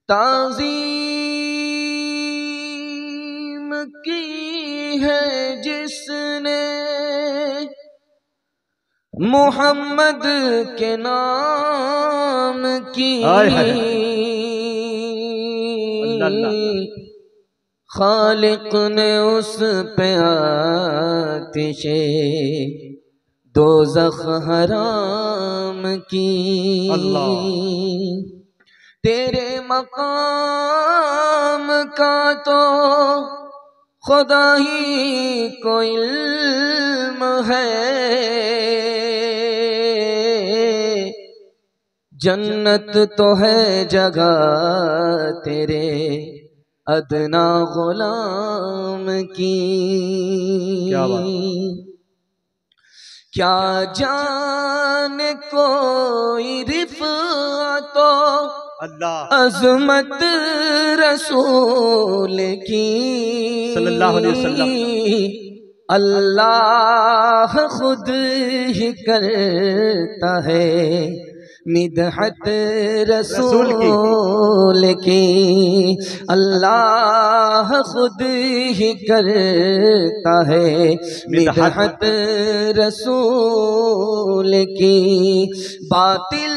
ताज़ीम की है जिसने मोहम्मद के नाम की, खालिक ने उस पे आतिशे दोज़ख हराम की। तेरे मकाम का तो खुदा ही को इल्म है, जन्नत तो है जगह तेरे अदना गुलाम की। क्या जाने कोई रिफ़अतो अज़मत रसूल की, सल्लल्लाहु अलैहि वसल्लम। अल्लाह खुद ही करता है मिदहत रसूल की। अल्लाह खुद ही करता है मिदहत रसूल की। बातिल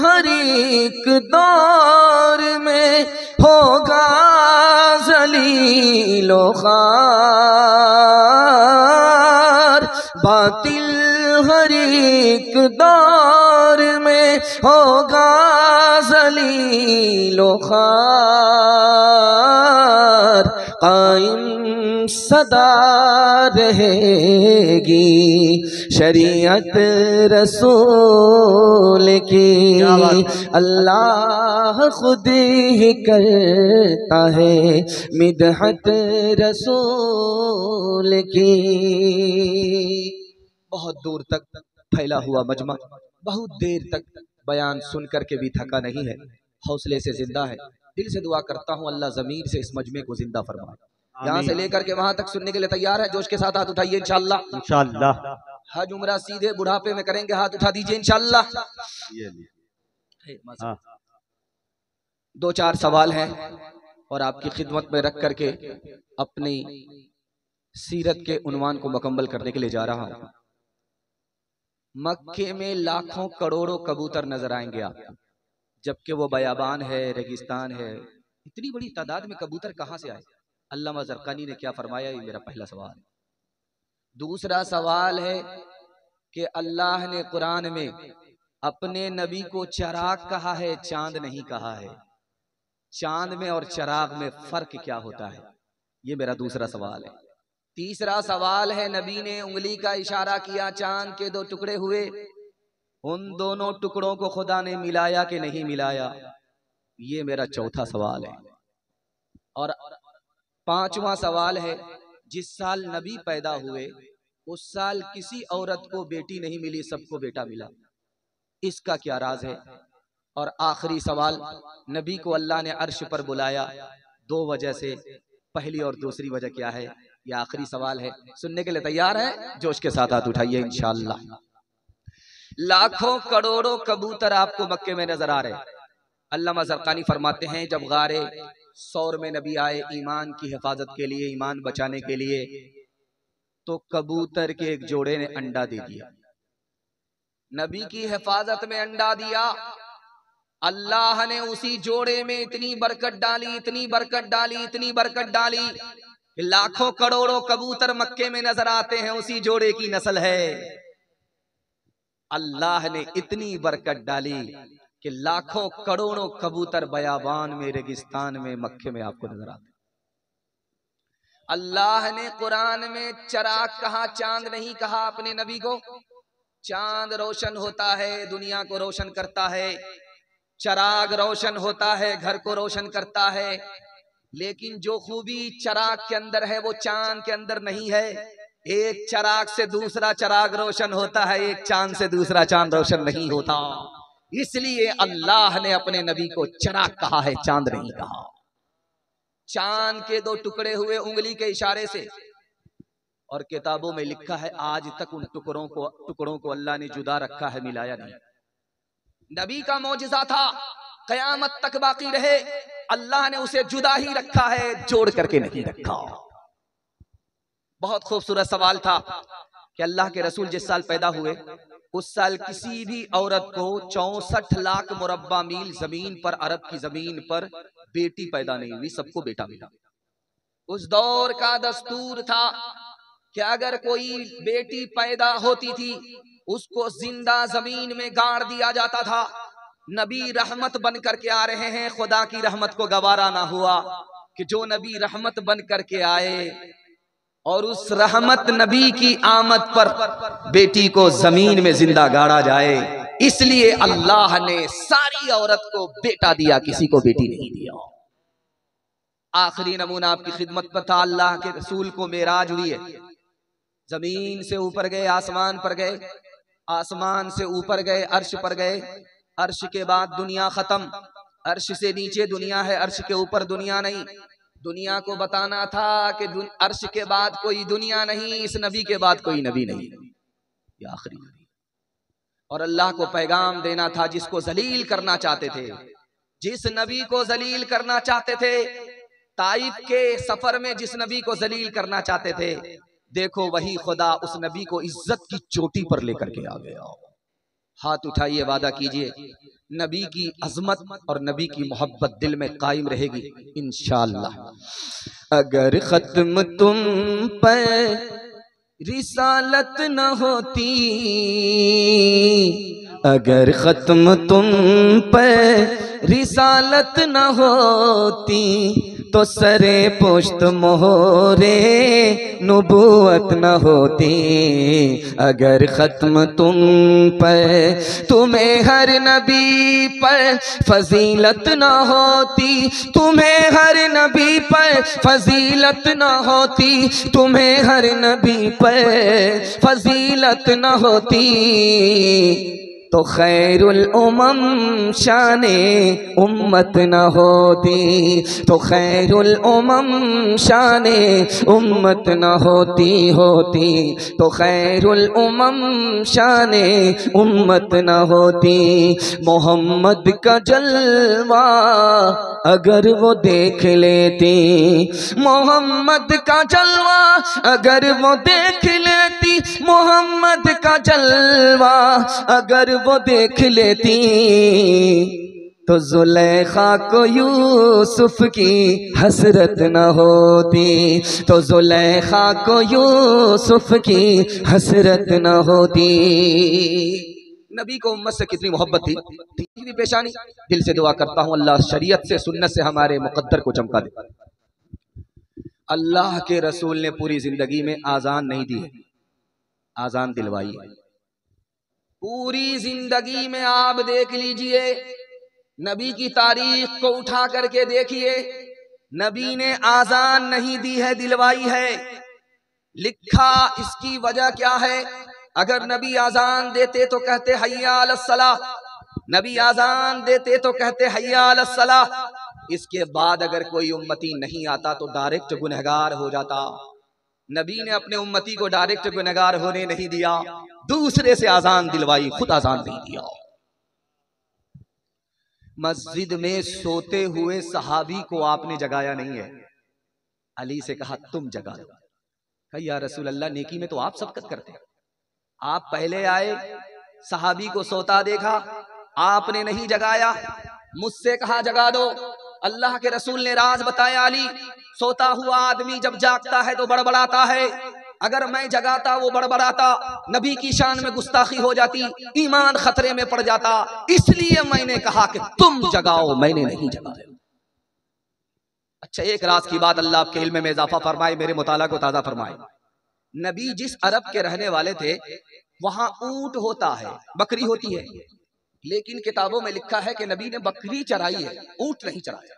हर एक दौर में होगा ज़लीलो ख़ार, बातिल हर एक दौर में होगा ज़लीलो ख़ार। कायम सदा रहेगी शरीयत रसूल की। अल्लाह खुद ही करता है मिदहत रसूल की। बहुत दूर तक फैला हुआ मजमा बहुत देर तक बयान सुन करके भी थका नहीं है, हौसले से जिंदा है। दिल से दुआ करता हूँ अल्लाह ज़मीर से इस मजमे को जिंदा फरमाए। यहाँ से लेकर के वहां तक सुनने के लिए तैयार है? जोश के साथ हाथ उठाइए इंशाअल्लाह। इंशाअल्लाह हज उम्रा सीधे बुढ़ापे में करेंगे, हाथ उठा दीजिए इंशाअल्लाह। दो चार सवाल हैं और आपकी खिदमत में रख करके अपनी सीरत के उन्वान को मुकम्मल करने के लिए जा रहा हूं। मक्के में लाखों करोड़ों कबूतर नजर आएंगे आपको, जबकि वो बयाबान है, रेगिस्तान है। इतनी बड़ी तादाद में कबूतर कहां से आए? अल्लामा ज़रक़ानी ने क्या फरमाया? ये मेरा पहला सवाल है। दूसरा सवाल है कि अल्लाह ने कुरान में अपने नबी को चिराग कहा है, चांद नहीं कहा है। चांद में और चिराग में फर्क क्या होता है? ये मेरा दूसरा सवाल है। तीसरा सवाल है, नबी ने उंगली का इशारा किया, चांद के दो टुकड़े हुए, उन दोनों टुकड़ों को खुदा ने मिलाया कि नहीं मिलाया? ये मेरा चौथा सवाल है। और पांचवा सवाल है, जिस साल नबी पैदा हुए उस साल किसी औरत को बेटी नहीं मिली, सबको बेटा मिला, इसका क्या राज है? और आखिरी सवाल, नबी को अल्लाह ने अर्श पर बुलाया दो वजह से, पहली और दूसरी वजह क्या है? यह आखिरी सवाल है। सुनने के लिए तैयार है? जोश के साथ हाथ उठाइए इंशाअल्लाह। लाखों करोड़ों कबूतर आपको मक्के में नजर आ रहे। अल्लामा ज़रक़ानी फरमाते हैं, जब गारे सौर में नबी आए ईमान की हिफाजत के लिए, ईमान बचाने के लिए, तो कबूतर के एक जोड़े ने अंडा दे दिया। नबी की हिफाजत में अंडा दिया, अल्लाह ने उसी जोड़े में इतनी बरकत डाली, इतनी बरकत डाली, इतनी बरकत डाली, लाखों करोड़ों कबूतर मक्के में नजर आते हैं, उसी जोड़े की नस्ल है। अल्लाह ने इतनी बरकत डाली कि लाखों करोड़ों कबूतर बयाबान में, रेगिस्तान में, मक्के में आपको नजर आते। अल्लाह ने कुरान में चिराग कहा, चांद नहीं कहा अपने नबी को। चांद रोशन होता है, दुनिया को रोशन करता है, चिराग रोशन होता है, घर को रोशन करता है, लेकिन जो खूबी चिराग के अंदर है वो चांद के अंदर नहीं है। एक चिराग से दूसरा चिराग रोशन होता है, एक चांद से दूसरा चांद रोशन नहीं होता। इसलिए अल्लाह ने अपने नबी को चिराग कहा है, चांद नहीं कहा। चांद के दो टुकड़े हुए उंगली के इशारे से, और किताबों में लिखा है आज तक उन टुकड़ों को अल्लाह ने जुदा रखा है, मिलाया नहीं। नबी का मौजिज़ा था, कयामत तक बाकी रहे। अल्लाह ने उसे जुदा ही रखा है, जोड़ करके नहीं रखा। बहुत खूबसूरत सवाल था कि अल्लाह के रसूल जिस साल पैदा हुए उस साल किसी भी औरत को 64 लाख मुरब्बा मील जमीन पर, अरब की जमीन पर बेटी पैदा नहीं हुई, सबको बेटा मिला। उस दौर का दस्तूर था कि अगर कोई बेटी पैदा होती थी उसको जिंदा जमीन में गाड़ दिया जाता था। नबी रहमत बन करके आ रहे हैं, खुदा की रहमत को गवारा ना हुआ कि जो नबी रहमत बन करके आए और उस रहमत नबी की आमद पर बेटी को जमीन में जिंदा गाड़ा जाए। इसलिए अल्लाह ने सारी औरत को बेटा दिया, किसी को बेटी नहीं दिया। आखिरी नमूना आपकी खिदमत पर था, अल्लाह के रसूल को मेराज हुई है, जमीन से ऊपर गए, आसमान पर गए, आसमान से ऊपर गए, अर्श पर गए, अर्श के बाद दुनिया खत्म, अर्श से नीचे दुनिया है, अर्श के ऊपर दुनिया नहीं। दुनिया को बताना था कि अर्श के बाद कोई दुनिया नहीं, इस नबी के बाद कोई नबी नहीं, ये आखिरी नबी। और अल्लाह को पैगाम देना था जिसको जलील करना चाहते थे, जिस नबी को जलील करना चाहते थे, ताइफ के सफर में जिस नबी को जलील करना चाहते थे, देखो वही खुदा उस नबी को इज्जत की चोटी पर लेकर के आ गया। हाथ उठाइए, वादा कीजिए नबी की अजमत और नबी की मोहब्बत दिल में कायम रहेगी इंशाअल्लाह। अगर खत्म तुम पर रिसालत न होती, अगर खत्म तुम पर रिसालत न होती, तो सरे पुश्त मोहरे नबूवत न होती। अगर खत्म तुम पर, तुम्हें हर नबी पर फजीलत न होती, तुम्हें हर नबी पर फजीलत न होती, तुम्हें हर नबी पर फजीलत न होती, तो खैरुल उमम शाने उम्मत न होती, तो खैरुल उमम शाने उम्मत न होती, होती तो खैरुल उमम शाने उम्मत न होती। मोहम्मद का जलवा अगर वो देख लेती, मोहम्मद का जलवा अगर वो देख लेती, मोहम्मद का जलवा अगर वो देख लेती, तो जुलेखा को यूसुफ की हसरत न होती, तो जुलेखा को यूसुफ की हसरत न होती। नबी को उम्मत से कितनी मोहब्बत थी, तीसरी पेशानी। दिल से दुआ करता हूँ अल्लाह शरीयत से, सुन्नत से हमारे मुकद्दर को चमका दे। अल्लाह के रसूल ने पूरी जिंदगी में आजान नहीं दी है, आजान दिलवाई है। पूरी जिंदगी में आप देख लीजिए, नबी की तारीख को उठा करके देखिए, नबी ने आजान नहीं दी है, दिलवाई है। लिखा इसकी वजह क्या है? अगर नबी आजान देते तो कहते हय्या अलस सलाह, नबी आजान देते तो कहते हय्या अलस सलाह। इसके बाद अगर कोई उम्मती नहीं आता तो डायरेक्ट गुनहगार हो जाता। नबी ने अपने उम्मती को डायरेक्ट गुनहगार होने नहीं दिया, दूसरे से आजान दिलवाई, खुद आजान नहीं दिया। मस्जिद में सोते हुए सहाबी को आपने जगाया नहीं है, अली से कहा तुम जगा दो। कहा या रसूल अल्लाह, नेकी में तो आप सबकत करते हैं, आप पहले आए, सहाबी को सोता देखा, आपने नहीं जगाया, मुझसे कहा जगा दो। अल्लाह के रसूल ने राज बताया, अली सोता हुआ आदमी जब जागता है तो बड़बड़ाता है, अगर मैं जगाता वो बड़बड़ाता, नबी की शान में गुस्ताखी हो जाती, ईमान खतरे में पड़ जाता, इसलिए मैंने कहा कि तुम जगाओ, मैंने नहीं जगाया। अच्छा, एक राज की बात अल्लाह आपके इल्म में इजाफा फरमाए, मेरे मुताला को ताजा फरमाए। नबी जिस अरब के रहने वाले थे वहां ऊंट होता है, बकरी होती है, लेकिन किताबों में लिखा है कि नबी ने बकरी चराई है, ऊंट नहीं चराया।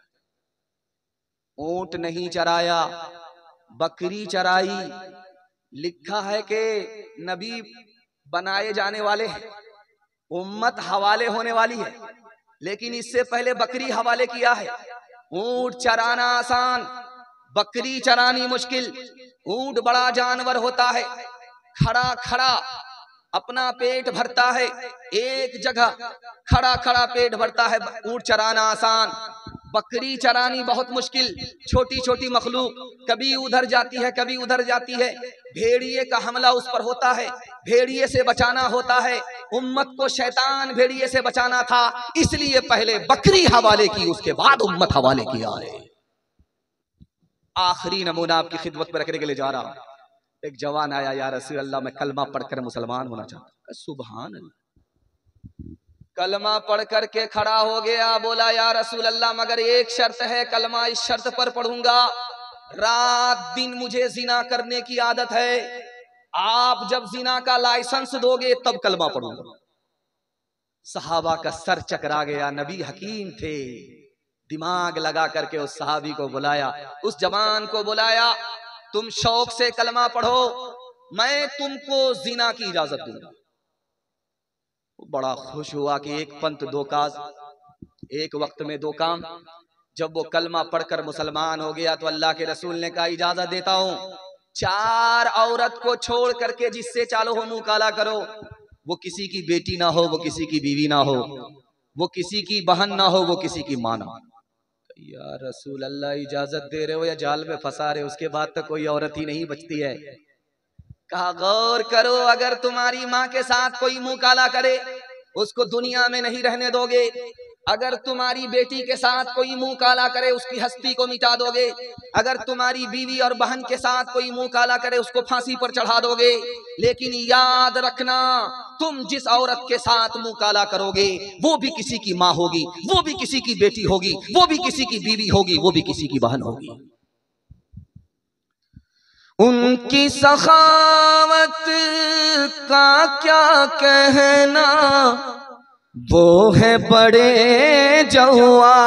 ऊंट नहीं चराया, बकरी चराई। लिखा है कि नबी बनाए जाने वाले हैं, उम्मत हवाले होने वाली है, लेकिन इससे पहले बकरी हवाले किया है। ऊंट चराना आसान, बकरी चरानी मुश्किल। ऊंट बड़ा जानवर होता है, खड़ा खड़ा अपना पेट भरता है एक जगह, खड़ा खड़ा पेट भरता है। ऊंट चराना आसान, बकरी चरानी बहुत मुश्किल। छोटी छोटी मखलूक कभी उधर जाती है कभी उधर जाती है। भेड़िए का हमला उस पर होता है, भेड़िए से बचाना होता है। उम्मत को शैतान भेड़िए से बचाना था, इसलिए पहले बकरी हवाले की, उसके बाद उम्मत हवाले किया है। आखिरी नमूना आपकी खिदमत में रखने के लिए जा रहा हूं। एक जवान आया, या रसूल अल्लाह मैं कलमा पढ़कर मुसलमान होना चाहता हूं। सुभान अल्लाह, कलमा पढ़ करके खड़ा हो गया, बोला या रसूल अल्लाह मगर एक शर्त है, कलमा इस शर्त पर पढ़ूंगा, रात दिन मुझे जिना करने की आदत है, आप जब जिना का लाइसेंस दोगे तब कलमा पढ़ूंगा। सहाबा का सर चकरा गया, नबी हकीम थे, दिमाग लगा करके उस सहाबी को बुलाया, उस जवान को बुलाया, तुम शौक से कलमा पढ़ो, मैं तुमको जिना की इजाजत दूंगा। बड़ा खुश हुआ कि एक पंथ दो काज, एक वक्त में दो काम। जब वो कलमा पढ़कर मुसलमान हो गया तो अल्लाह के रसूल ने कहा इजाजत देता हूं, 4 औरत को छोड़ करके जिससे चालो हो मुंह काला करो, वो किसी की बेटी ना हो, वो किसी की बीवी ना हो, वो किसी की बहन ना हो, वो किसी की मां ना हो। या रसूल अल्लाह इजाजत दे रहे हो या जाल में फंसा रहे हो, उसके बाद तो कोई औरत ही नहीं बचती है। कहा गौर करो, अगर तुम्हारी माँ के साथ कोई मुंह काला करे उसको दुनिया में नहीं रहने दोगे, अगर तुम्हारी बेटी के साथ कोई मुंह काला करे उसकी हस्ती को मिटा दोगे, अगर तुम्हारी बीवी और बहन के साथ कोई मुंह काला करे उसको फांसी पर चढ़ा दोगे, लेकिन याद रखना तुम जिस औरत के साथ मुंह काला करोगे वो भी किसी की माँ होगी, वो भी किसी की बेटी होगी, वो भी किसी की बीवी होगी, वो भी किसी की बहन होगी। उनकी सखावत का क्या कहना, वो है बड़े जवाद।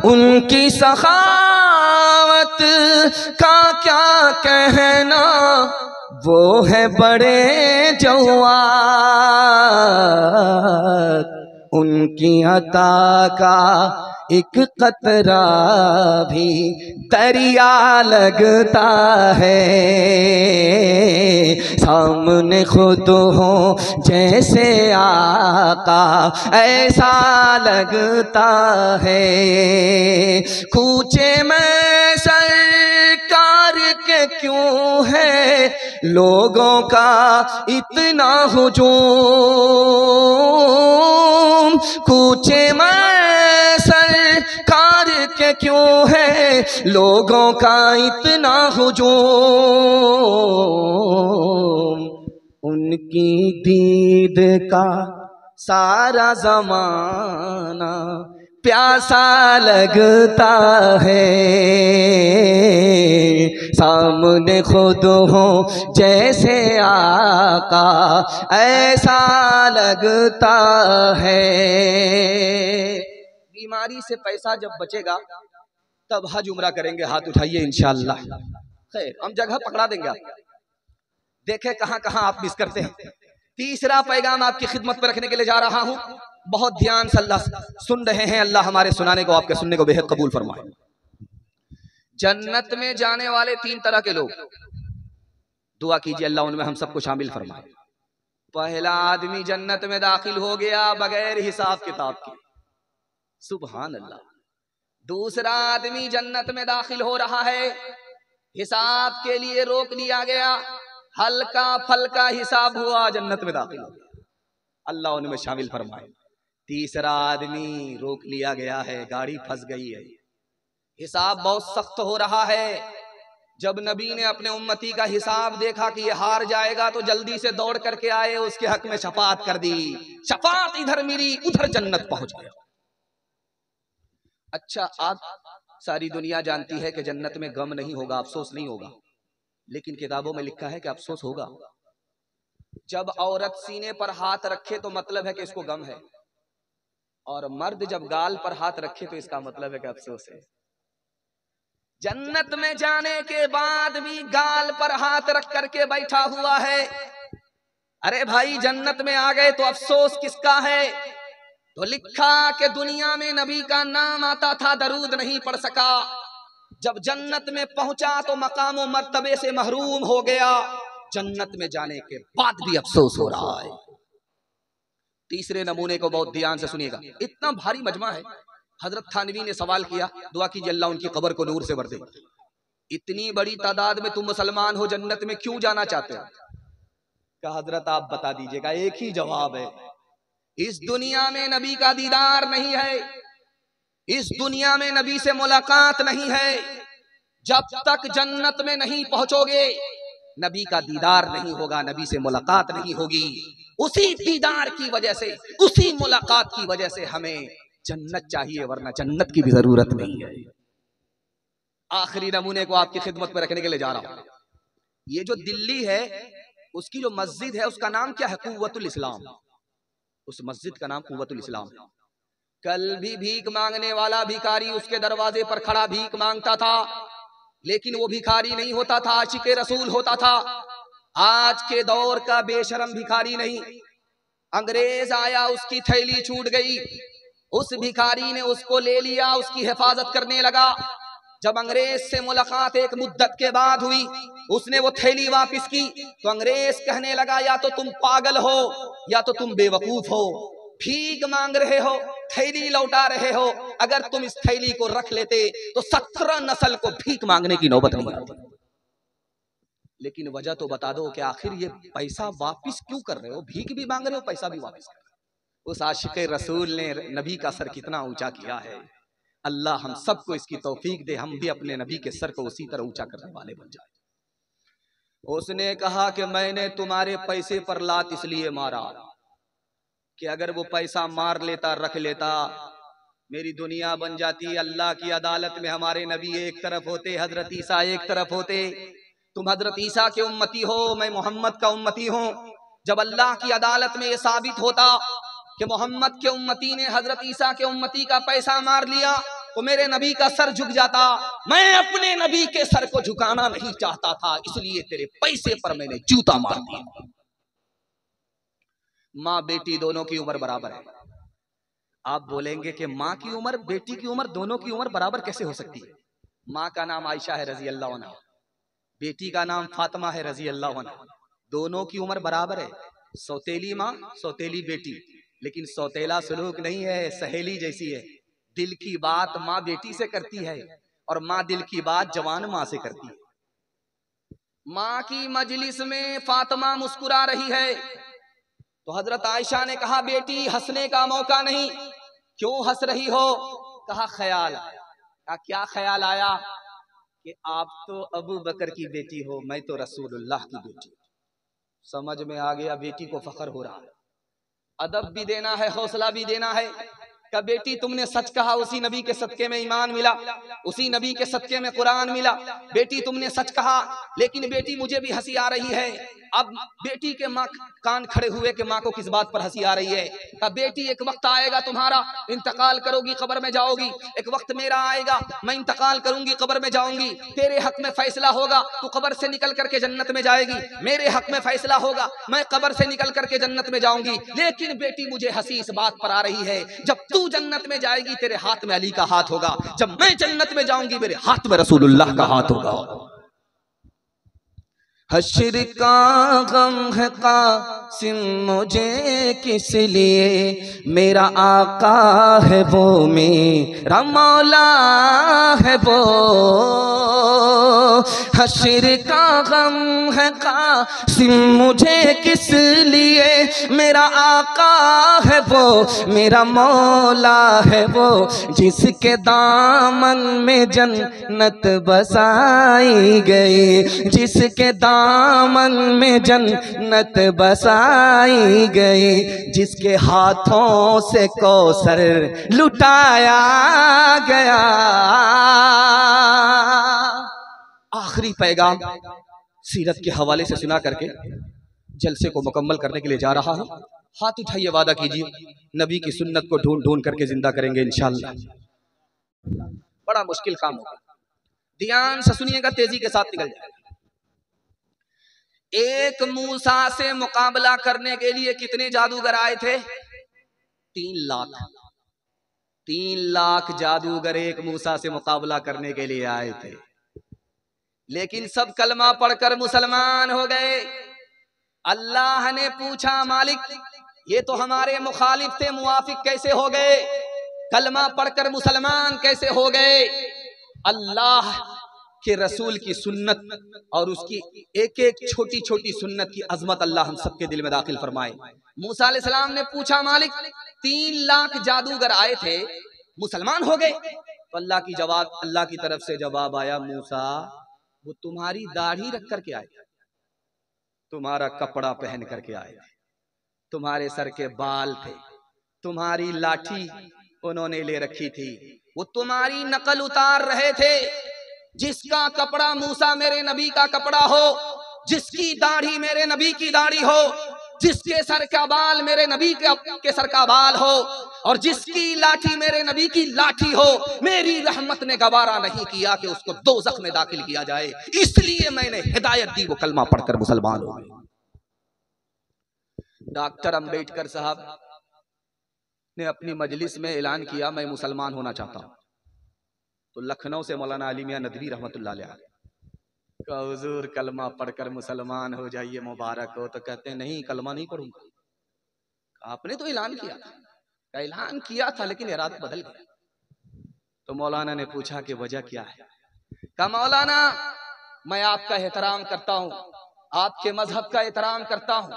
उनकी सखावत का क्या कहना, वो है बड़े जवाद। उनकी अता का एक कतरा भी दरिया लगता है, सामने खुद हो जैसे आका ऐसा लगता है। कूचे में सरकार के क्यों है लोगों का इतना हुजूम, कूचे में सरकार के क्यों है लोगों का इतना हुजूम। उनकी दीद का सारा जमाना प्यासा लगता है, सामने खुद हो जैसे आका ऐसा लगता है। बीमारी से पैसा जब बचेगा तब हज उम्रा करेंगे, हाथ उठाइए इंशाअल्लाह। खैर हम जगह पकड़ा देंगे, देखें कहां कहां आप मिस करते हैं। तीसरा पैगाम आपकी खिदमत पर रखने के लिए जा रहा हूं, बहुत ध्यान से अल्लाह सुन रहे हैं, अल्लाह हमारे सुनाने को आपके सुनने को बेहद कबूल फरमाए। जन्नत में जाने वाले 3 तरह के लोग, दुआ कीजिए अल्लाह उनमें हम सबको शामिल फरमाए। पहला आदमी जन्नत में दाखिल हो गया बगैर हिसाब किताब के, सुभान अल्लाह। दूसरा आदमी जन्नत में दाखिल हो रहा है, हिसाब के लिए रोक लिया गया, हल्का फल्का हिसाब हुआ, जन्नत में दाखिल हो गया, अल्लाह उनमें शामिल फरमाए। तीसरा आदमी रोक लिया गया है, गाड़ी फंस गई है, हिसाब बहुत सख्त हो रहा है। जब नबी ने अपने उम्मती का हिसाब देखा कि ये हार जाएगा तो जल्दी से दौड़ करके आए, उसके हक में शफाअत कर दी, शफाअत इधर मिली उधर जन्नत पहुंच गया। अच्छा, आप सारी दुनिया जानती है कि जन्नत में गम नहीं होगा, अफसोस नहीं होगा, लेकिन किताबों में लिखा है कि अफसोस होगा। जब औरत सीने पर हाथ रखे तो मतलब है कि इसको गम है, और मर्द जब गाल पर हाथ रखे तो इसका मतलब है कि अफसोस है। जन्नत में जाने के बाद भी गाल पर हाथ रख करके बैठा हुआ है। अरे भाई जन्नत में आ गए तो अफसोस किसका है? तो लिखा कि दुनिया में नबी का नाम आता था, दरूद नहीं पढ़ सका, जब जन्नत में पहुंचा तो मकाम व मर्तबे से महरूम हो गया। जन्नत में जाने के बाद भी अफसोस हो रहा है। तीसरे नमूने को बहुत ध्यान से सुनिएगा, इतना भारी मजमा है। हजरत थानवी ने सवाल किया, दुआ कीजिए अल्लाह उनकी कब्र को नूर से भर दे, इतनी बड़ी तादाद में तुम मुसलमान हो, जन्नत में क्यों जाना चाहते हो? कहा हजरत आप बता दीजिएगा। एक ही जवाब है, इस दुनिया में नबी का दीदार नहीं है, इस दुनिया में नबी से मुलाकात नहीं है। जब तक जन्नत में नहीं पहुंचोगे, नबी का दीदार नहीं होगा, नबी से मुलाकात नहीं होगी। उसी दीदार की वजह से, उसी मुलाकात की वजह से हमें जन्नत चाहिए, वरना जन्नत की भी जरूरत नहीं है। आखिरी नमूने को आपकी खिदमत में रखने के लिए जा रहा हूं। ये जो दिल्ली है, उसकी जो मस्जिद है उसका नाम क्या है? कुव्वतुल इस्लाम। उस मस्जिद का नाम कुव्वतुल इस्लाम है। कल भी भीख मांगने वाला भिखारी उसके दरवाजे पर खड़ा भीख मांगता था, लेकिन वो भिखारी नहीं होता था, आशिके रसूल होता था। आज के दौर का बेशरम भिखारी नहीं। अंग्रेज आया, उसकी थैली छूट गई, उस भिखारी ने उसको ले लिया, उसकी हिफाजत करने लगा। जब अंग्रेज से मुलाकात एक मुद्दत के बाद हुई, उसने वो थैली वापस की, तो अंग्रेज कहने लगा या तो तुम पागल हो या तो तुम बेवकूफ हो, भीख मांग रहे हो, थैली लौटा रहे हो। अगर तुम इस थैली को रख लेते तो 17 नस्ल को भीख मांगने की नौबत नहीं आती। लेकिन वजह तो बता दो कि आखिर ये पैसा वापस क्यों कर रहे हो? भीख भी मांग रहे हो, पैसा भी वापस कर रहे हो। उस आशिक़े रसूल ने नबी का सर कितना ऊंचा किया है। अल्लाह हम सबको इसकी तौफीक दे, हम भी अपने नबी के सर को उसी तरह ऊंचा करने वाले बन जाए। उसने कहा कि मैंने तुम्हारे पैसे पर लात इसलिए मारा कि अगर वो पैसा मार लेता, रख लेता, मेरी दुनिया बन जाती। अल्लाह की अदालत में हमारे नबी एक तरफ होते, हजरत ईसा एक तरफ होते। तुम हजरत ईसा के उम्मती हो, मैं मोहम्मद का उम्मती हूँ। जब अल्लाह की अदालत में ये साबित होता कि मोहम्मद के उम्मती ने हजरत ईसा के उम्मती का पैसा मार लिया, तो मेरे नबी का सर झुक जाता। मैं अपने नबी के सर को झुकाना नहीं चाहता था, इसलिए तेरे पैसे पर मैंने जूता मार दिया। माँ बेटी दोनों की उम्र बराबर है। आप बोलेंगे कि माँ की उम्र, बेटी की उम्र, दोनों की उम्र बराबर कैसे हो सकती है? माँ का नाम आयशा है रजी अल्लाह अन्हा, बेटी का नाम फातिमा है रजी अल्लाह अन्हा। दोनों की उम्र बराबर है। सौतेली माँ, सौतेली बेटी, लेकिन सौतेला सलूक नहीं है, सहेली जैसी है। दिल की बात माँ बेटी से करती है और माँ दिल की बात जवान माँ से करती है। माँ की मजलिस में फातिमा मुस्कुरा रही है, तो हजरत आयशा ने कहा बेटी हंसने का मौका नहीं, क्यों हंस रही हो? कहा ख्याल आया। कहा क्या ख्याल आया? कि आप तो अबू बकर की बेटी हो, मैं तो रसूलुल्लाह की बेटी। समझ में आ गया, बेटी को फख्र हो रहा है। अदब भी देना है, हौसला भी देना है। का बेटी तुमने सच कहा, उसी नबी के सदके में ईमान मिला, उसी नबी के सदके में कुरान मिला। बेटी तुमने सच कहा, लेकिन बेटी मुझे भी हंसी आ रही है। अब बेटी के माँ कान खड़े हुए कि माँ को किस बात पर हंसी आ रही है। कहा बेटी एक वक्त आएगा तुम्हारा, इंतकाल करोगी, कब्र में जाओगी। एक वक्त मेरा आएगा, मैं इंतकाल करूंगी, कब्र में जाऊंगी। तेरे हक में फैसला होगा, तू कब्र से निकल करके जन्नत में जाएगी। मेरे हक में फैसला होगा, मैं कब्र से निकल करके जन्नत में जाऊंगी। लेकिन बेटी मुझे हंसी इस बात पर आ रही है, जब तू जन्नत में जाएगी तेरे हाथ में अली का हाथ होगा, जब मैं जन्नत में जाऊंगी मेरे हाथ में रसूलुल्लाह का हाथ होगा। हश्र का गम है कासिम मुझे किस लिए, मेरा आका है वो, मेरा मौला है वो। हश्र का गम है कासिम मुझे किस लिए, मेरा आका है वो, मेरा मौला है वो, जिसके दामन में जन्नत बसाई गई, जिसके दामन में जन्नत बसाई गई, जिसके हाथों से कौसर लुटाया गया। आखिरी पैगाम सीरत के हवाले से सुना करके जलसे को मुकम्मल करने के लिए जा रहा हूं। हाथ उठाइए, वादा कीजिए नबी की सुन्नत को ढूंढ ढूंढ करके जिंदा करेंगे इंशाअल्लाह। बड़ा मुश्किल काम होगा, ध्यान से सुनिएगा, तेजी के साथ निकल जाएगा। एक मूसा से मुकाबला करने के लिए कितने जादूगर आए थे? 3 लाख। 3 लाख जादूगर एक मूसा से मुकाबला करने के लिए आए थे, लेकिन सब कलमा पढ़कर मुसलमान हो गए। अल्लाह ने पूछा मालिक ये तो हमारे मुखालिफ थे, मुवाफिक कैसे हो गए, कलमा पढ़कर मुसलमान कैसे हो गए। अल्लाह के रसूल की सुन्नत और उसकी एक एक छोटी छोटी सुन्नत की अजमत अल्लाह हम सबके दिल में दाखिल फरमाए। मूसा अलैहिस्सलाम ने पूछा मालिक 3 लाख जादूगर आए थे, मुसलमान हो गए। तो अल्लाह की तरफ से जवाब आया, मूसा वो तुम्हारी दाढ़ी रख करके आए, तुम्हारा कपड़ा पहन करके आए, तुम्हारे सर के बाल थे, तुम्हारी लाठी उन्होंने ले रखी थी, वो तुम्हारी नकल उतार रहे थे। जिसका कपड़ा मूसा मेरे नबी का कपड़ा हो, जिसकी दाढ़ी मेरे नबी की दाढ़ी हो, जिसके सर का बाल मेरे नबी के सर का बाल हो, और जिसकी लाठी मेरे नबी की लाठी हो, मेरी रहमत ने गवारा नहीं किया कि उसको दोज़ख में दाखिल किया जाए, इसलिए मैंने हिदायत दी, वो कलमा पढ़कर मुसलमान हो गए। डॉक्टर अंबेडकर साहब ने अपनी मजलिस में ऐलान किया मैं मुसलमान होना चाहता हूं। तो लखनऊ से मौलाना अली मियां नदवी रहमतुल्लाह अलैह कहा हुजूर कलमा पढ़कर मुसलमान हो जाइए, मुबारक हो। तो कहते हैं नहीं, कलमा नहीं पढ़ूंगा। आपने तो ऐलान किया था, ऐलान किया था लेकिन इरादा बदल गया। तो मौलाना ने पूछा कि वजह क्या है। कहा मौलाना मैं आपका एहतराम करता हूं, आपके मजहब का एहतराम करता हूं,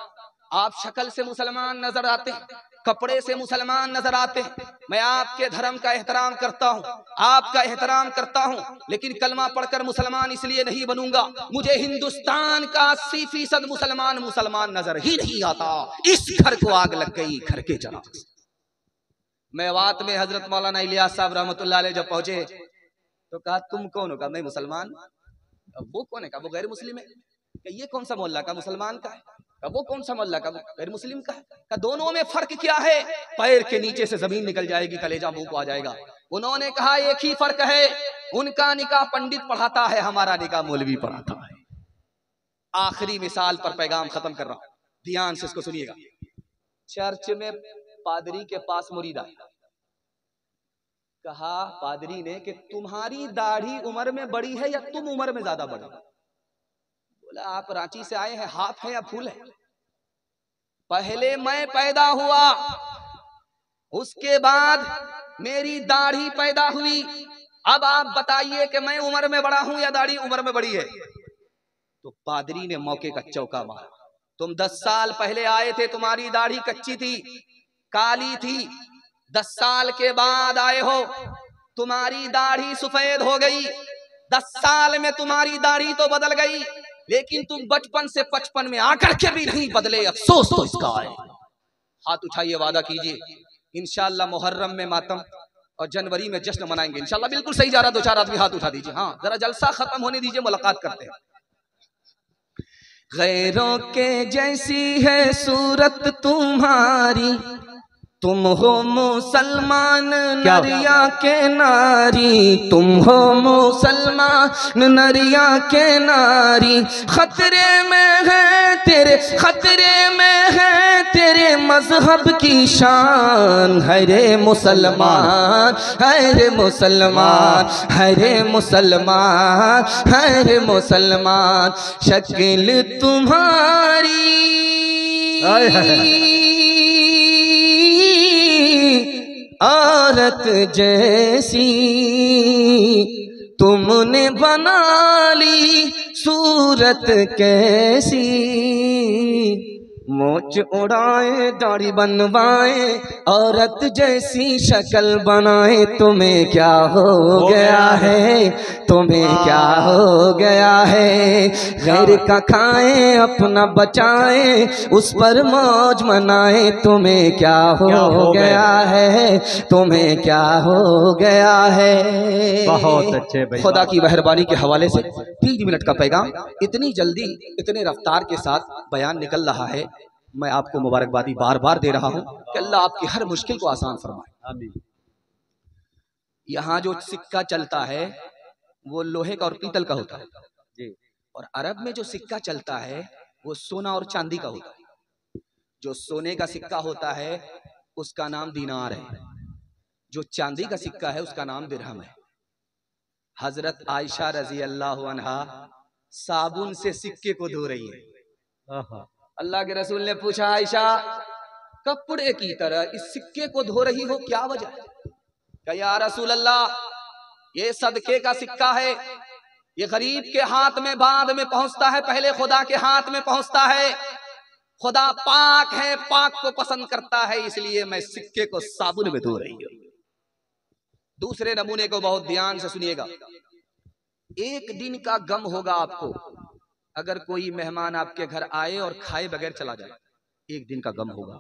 आप शक्ल से मुसलमान नजर आते हैं, कपड़े से मुसलमान नजर आते हैं, मैं आपके धर्म का एहतराम करता हूं, आपका एहतराम करता हूं, लेकिन कलमा पढ़कर मुसलमान इसलिए नहीं बनूंगा, मुझे हिंदुस्तान का 80% मुसलमान नजर ही नहीं आता। इस घर को आग लग गई, घर के चिराग से। मेवात में हजरत मौलाना इलियास साहब रहमतुल्लाह अलैह जब पहुंचे तो कहा तुम कौन हो? कहा मैं मुसलमान। वो कौन है? कहा वो गैर मुस्लिम है। ये कौन सा मोहल्ला? का मुसलमान का है। वो कौन सा मोहल्ला? का गैर मुस्लिम का है। का दोनों में फर्क क्या है? पैर के नीचे से जमीन निकल जाएगी, कलेजा मुंह को आ जाएगा। उन्होंने कहा एक ही फर्क है, उनका निकाह पंडित पढ़ाता है, हमारा निकाह मौलवी पढ़ाता है। आखिरी मिसाल पर पैगाम खत्म कर रहा हूं, ध्यान से इसको सुनिएगा। चर्च में पादरी के पास मुरीद आया, कहा पादरी ने कि तुम्हारी दाढ़ी उम्र में बड़ी है या तुम उम्र में ज्यादा बड़े? बोला आप रांची से आए हैं, हाफ है या फूल है? पहले मैं पैदा हुआ, उसके बाद मेरी दाढ़ी पैदा हुई, अब आप बताइए कि मैं उम्र में बड़ा हूं या दाढ़ी उम्र में बड़ी है? तो पादरी ने मौके का चौका मारा, तुम 10 साल पहले आए थे, तुम्हारी दाढ़ी कच्ची थी, काली थी, 10 साल के बाद आए हो, तुम्हारी दाढ़ी सफेद हो गई। 10 साल में तुम्हारी दाढ़ी तो बदल गई, लेकिन तुम बचपन से 55 में आकर के भी नहीं बदले, अफसोस तो इसका है। हाथ उठाइए, वादा कीजिए इंशाअल्लाह मुहर्रम में मातम और जनवरी में जश्न मनाएंगे इंशाअल्लाह। बिल्कुल सही जा रहा, 2-4 आदमी हाथ उठा दीजिए। हाँ जरा जलसा खत्म होने दीजिए, मुलाकात करते हैं। गैरों के जैसी है सूरत तुम्हारी, तुम हो मुसलमान नरिया के नारी, तुम हो मुसलमान नरिया के नारी। खतरे में है तेरे, खतरे में है तेरे मजहब की शान। है रे मुसलमान, है रे मुसलमान, है रे मुसलमान, है रे मुसलमान। शक्ल तुम्हारी औरत जैसी, तुमने बना ली सूरत कैसी। मोच उड़ाए दाढ़ी बनवाए, औरत जैसी शक्ल बनाए। तुम्हें क्या हो गया है, तुम्हें क्या हो गया है? गैर का खाएं अपना बचाएं, उस पर मौज मनाएं। तुम्हें क्या हो गया है, तुम्हें क्या हो गया है? बहुत अच्छे भाई, खुदा की मेहरबानी के हवाले से 3 मिनट का पैगाम इतनी जल्दी इतने रफ्तार के साथ बयान निकल रहा है। मैं आपको मुबारकबादी बार बार दे रहा हूं कि अल्लाह आपकी हर मुश्किल को आसान फरमाए। आमीन। यहाँ जो सिक्का चलता है वो लोहे का और पीतल का होता है जी, और अरब में जो सिक्का चलता है वो सोना और चांदी का होता है। जो सोने का सिक्का होता है उसका नाम दीनार है, जो चांदी का सिक्का है उसका नाम दिरहम है। हजरत आयशा रजी अल्लाह अन्हा साबुन से सिक्के को धो रही है, अल्लाह के रसूल ने पूछा, आयशा कपड़े की तरह इस सिक्के को धो रही हो, क्या वजह है? क्या या रसूल अल्लाह, ये सदके का सिक्का है, ये गरीब के हाथ में बाद में पहुंचता है, पहले खुदा के हाथ में पहुंचता है। खुदा पाक है, पाक को पसंद करता है, इसलिए मैं सिक्के को साबुन में धो रही हूं। दूसरे नमूने को बहुत ध्यान से सुनिएगा। एक दिन का गम होगा आपको, अगर कोई मेहमान आपके घर आए और खाए बगैर चला जाए, एक दिन का गम होगा।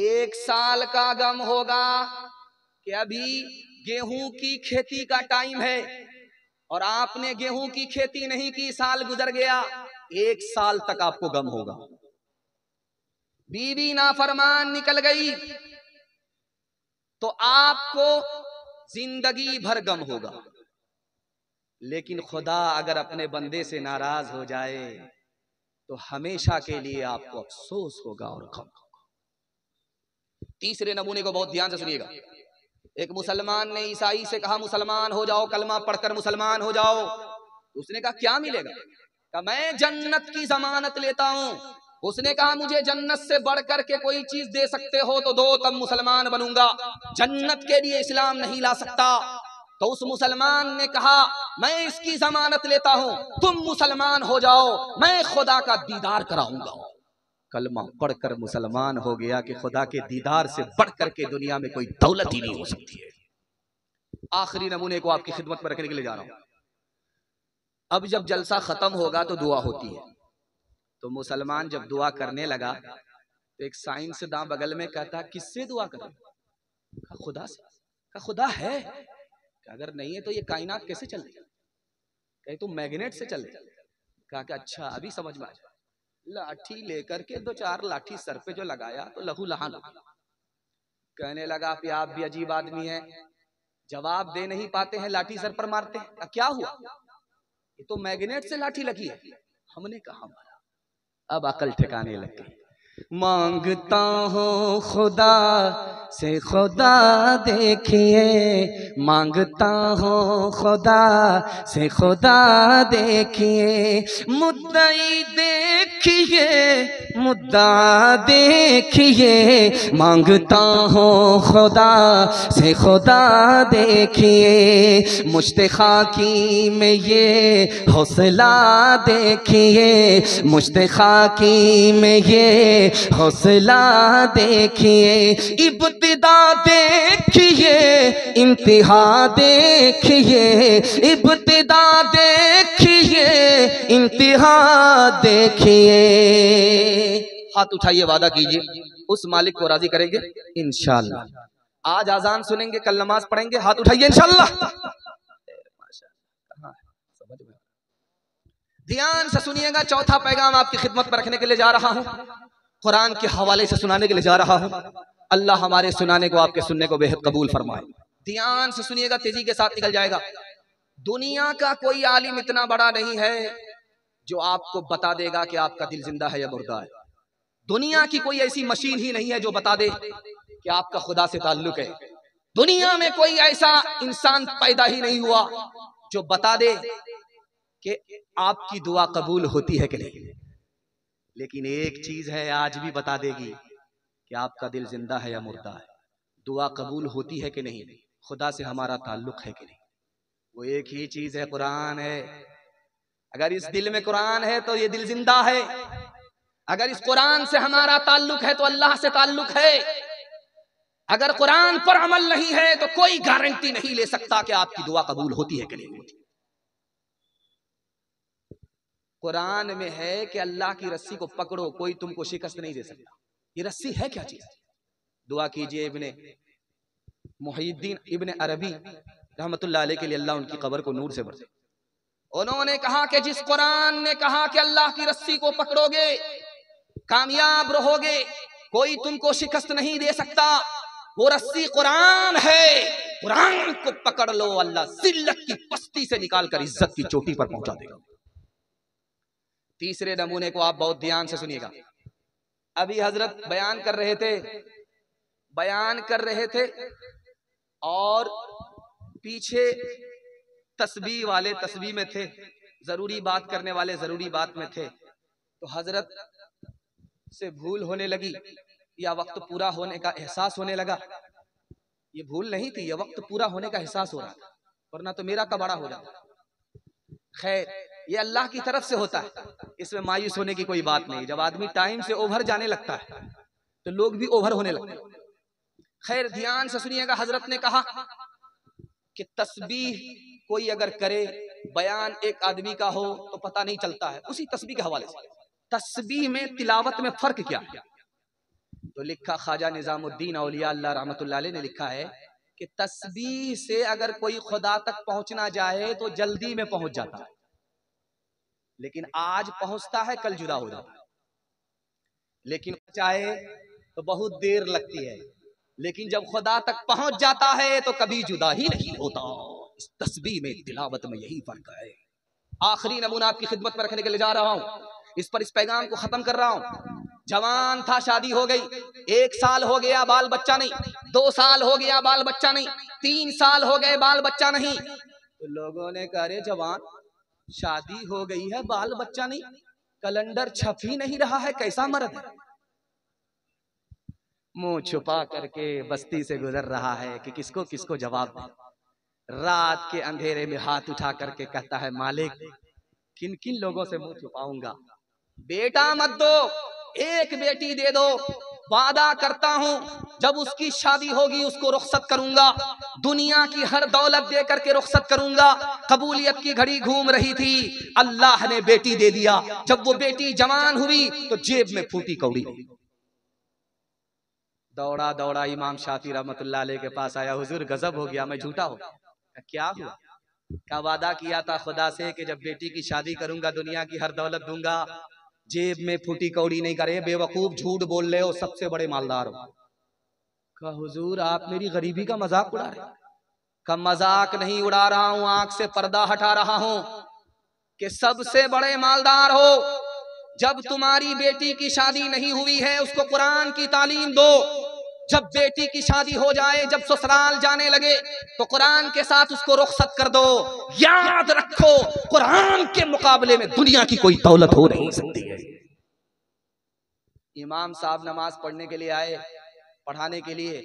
एक साल का गम होगा कि अभी गेहूं की खेती का टाइम है और आपने गेहूं की खेती नहीं की, साल गुजर गया, एक साल तक आपको गम होगा। बीवी नाफरमान निकल गई तो आपको जिंदगी भर गम होगा। लेकिन खुदा अगर अपने बंदे से नाराज हो जाए तो हमेशा के लिए आपको अफसोस होगा और गम होगा। तीसरे नमूने को बहुत ध्यान से सुनिएगा। एक मुसलमान ने ईसाई से कहा, मुसलमान हो जाओ, कलमा पढ़कर मुसलमान हो जाओ। उसने कहा क्या मिलेगा? कहा मैं जन्नत की जमानत लेता हूं। उसने कहा मुझे जन्नत से बढ़कर के कोई चीज दे सकते हो तो दो, तब मुसलमान बनूंगा, जन्नत के लिए इस्लाम नहीं ला सकता। तो उस मुसलमान ने कहा मैं इसकी जमानत लेता हूं, तुम मुसलमान हो जाओ, मैं खुदा का दीदार कराऊंगा। कलमा पढ़कर मुसलमान हो गया कि खुदा के दीदार से बढ़कर के दुनिया में कोई दौलत ही नहीं हो सकती है। आखिरी नमूने को आपकी खिदमत में रखने के लिए जा रहा हूं। अब जब जलसा खत्म होगा तो दुआ होती है। तो मुसलमान जब दुआ करने लगा तो एक साइंसदां बगल में कहता, किससे दुआ करें? कहा खुदा से। कहा खुदा है? अगर नहीं है तो ये कायनात कैसे चल रही? कहे तो मैग्नेट से चल रही। कहा कि अच्छा अभी समझ में आया। लाठी लेकर के दो चार लाठी सर पे जो लगाया तो लहू लहान। कहने लगा कि आप भी अजीब आदमी हैं, जवाब दे नहीं पाते हैं, लाठी सर पर मारते हैं। क्या हुआ? ये तो मैग्नेट से लाठी लगी है। हमने कहा मारा। अब अकल ठिकाने लग गई। मांगता हूँ खुदा से खुदा देखिए, मांगता हूँ खुदा से खुदा देखिए, मुद्दई देखिए, मुद्दा देखिए, मांगता हूँ खुदा से खुदा देखिए, मुश्तखा की में ये हौसला देखिए, मुश्तखा की में ये हौसला देखिए, इब्तिदा देखिए, इंतहा देखिए, इब्तिदा देखिए, इंतहा देखिए। हाथ उठाइए, वादा कीजिए उस मालिक को राजी करेंगे इंशाअल्लाह। आज आजान सुनेंगे, कल नमाज पढ़ेंगे, हाथ उठाइए इंशाअल्लाह। ध्यान से सुनिएगा, चौथा पैगाम आपकी खिदमत में रखने के लिए जा रहा हूं, कुरान के हवाले से सुनाने के लिए जा रहा हूं। अल्लाह हमारे सुनाने को, आपके सुनने को बेहद कबूल फरमाए। ध्यान से सुनिएगा, तेजी के साथ निकल जाएगा। दुनिया का कोई आलिम इतना बड़ा नहीं है जो आपको बता देगा कि आपका दिल जिंदा है या मुर्दा है। दुनिया की कोई ऐसी मशीन ही नहीं है जो बता दे कि आपका खुदा से ताल्लुक है। दुनिया में कोई ऐसा इंसान पैदा ही नहीं हुआ जो बता दे कि आपकी दुआ कबूल होती है कि नहीं। लेकिन एक चीज है, आज भी बता देगी कि आपका दिल जिंदा है या मुर्दा है, दुआ कबूल होती है कि नहीं, खुदा से हमारा ताल्लुक है कि नहीं। वो एक ही चीज है, कुरान है। अगर इस दिल में कुरान है तो ये दिल जिंदा है। अगर इस कुरान से हमारा ताल्लुक है तो अल्लाह से ताल्लुक है। अगर कुरान पर अमल नहीं है तो कोई गारंटी नहीं ले सकता कि आपकी दुआ कबूल होती है कि नहीं होती। कुरान में है कि अल्लाह की रस्सी को पकड़ो, कोई तुमको शिकस्त नहीं दे सकता। ये रस्सी है क्या चीज? दुआ कीजिए इब्ने मुहिद्दीन इब्ने अरबी रहमतुल्लाह अलैह के लिए, अल्लाह उनकी कब्र को नूर से भर दे। उन्होंने कहा कि जिस कुरान ने कहा कि अल्लाह की रस्सी को पकड़ोगे कामयाब रहोगे, कोई तुमको शिकस्त नहीं दे सकता, वो रस्सी कुरान है। कुरान को पकड़ लो, अल्लाह जिल्लत की पस्ती से निकालकर इज्जत की चोटी पर पहुंचा देगा। तीसरे नमूने को आप बहुत ध्यान से सुनिएगा। अभी हजरत बयान कर रहे थे और पीछे तस्बीह वाले तस्बीह में थे, जरूरी बात करने वाले जरूरी बात में थे। तो हजरत से भूल होने लगी या वक्त पूरा होने का एहसास होने लगा। ये भूल नहीं थी, ये वक्त पूरा होने का एहसास हो रहा था, वरना तो मेरा कबाड़ा हो जाता। खैर, ये अल्लाह की तरफ से होता है, इसमें मायूस होने की कोई बात नहीं। जब आदमी टाइम से ओवर जाने लगता है तो लोग भी ओवर होने लगते हैं। खैर, ध्यान से सुनिएगा, हजरत ने कहा कि तस्बीह कोई अगर करे, बयान एक आदमी का हो तो पता नहीं चलता है उसी तस्बीह के हवाले से। तस्बीह में तिलावत में फर्क क्या है? तो लिखा, ख्वाजा निजामुद्दीन औलिया अल्लाह रहमतुल्लाह अलैह ने लिखा है कि तस्बीह से अगर कोई खुदा तक पहुंचना चाहे तो जल्दी में पहुंच जाता है, लेकिन आज पहुंचता है कल जुदा हो जाता है। लेकिन चाहे तो बहुत देर लगती है, लेकिन जब खुदा तक पहुंच जाता है तो कभी जुदा ही नहीं होता। इस तस्बीह में तिलावत में यही फर्क है। आखिरी नमूना आपकी खिदमत में रखने के लिए जा रहा हूं, इस पर इस पैगाम को खत्म कर रहा हूं। जवान था, शादी हो गई, 1 साल हो गया बाल बच्चा नहीं, 2 साल हो गया बाल बच्चा नहीं, 3 साल हो गए बाल बच्चा नहीं। तो लोगों ने कहा, अरे जवान, शादी हो गई है, बाल बच्चा नहीं, कैलेंडर छप ही नहीं रहा है, कैसा मर्द है? मुंह छुपा करके बस्ती से गुजर रहा है कि किसको किसको जवाब दे। रात के अंधेरे में हाथ उठा करके कहता है, मालिक, किन किन लोगों से मुंह छुपाऊंगा? बेटा मत दो, एक बेटी दे दो, वादा करता हूं जब उसकी शादी होगी उसको रुखसत करूंगा, दुनिया की हर दौलत दे करके रुखसत करूंगा। कबूलियत की घड़ी घूम रही थी, अल्लाह ने बेटी दे दिया। जब वो बेटी जवान हुई तो जेब में फूटी कौड़ी। दौड़ा दौड़ा इमाम शाफी रहमतुल्लाह अलैह के पास आया, हुजूर गजब हो गया, मैं झूठा हूं। क्या हुआ? का वादा किया था खुदा से कि जब बेटी की शादी करूंगा दुनिया की हर दौलत दूंगा, जेब में फूटी कौड़ी नहीं करे। बेवकूफ, झूठ बोल रहे हो, सबसे बड़े मालदार हो। कहा, हुजूर आप मेरी गरीबी का मजाक उड़ा रहे? का मजाक नहीं उड़ा रहा हूं, आंख से पर्दा हटा रहा हूं कि सबसे बड़े मालदार हो। जब तुम्हारी बेटी की शादी नहीं हुई है उसको कुरान की तालीम दो। जब बेटी की शादी हो जाए, जब ससुराल जाने लगे तो कुरान के साथ उसको रुखसत कर दो। याद रखो, कुरान के मुकाबले में दुनिया की कोई दौलत हो नहीं सकती है। इमाम साहब नमाज पढ़ने के लिए आए, पढ़ाने के लिए,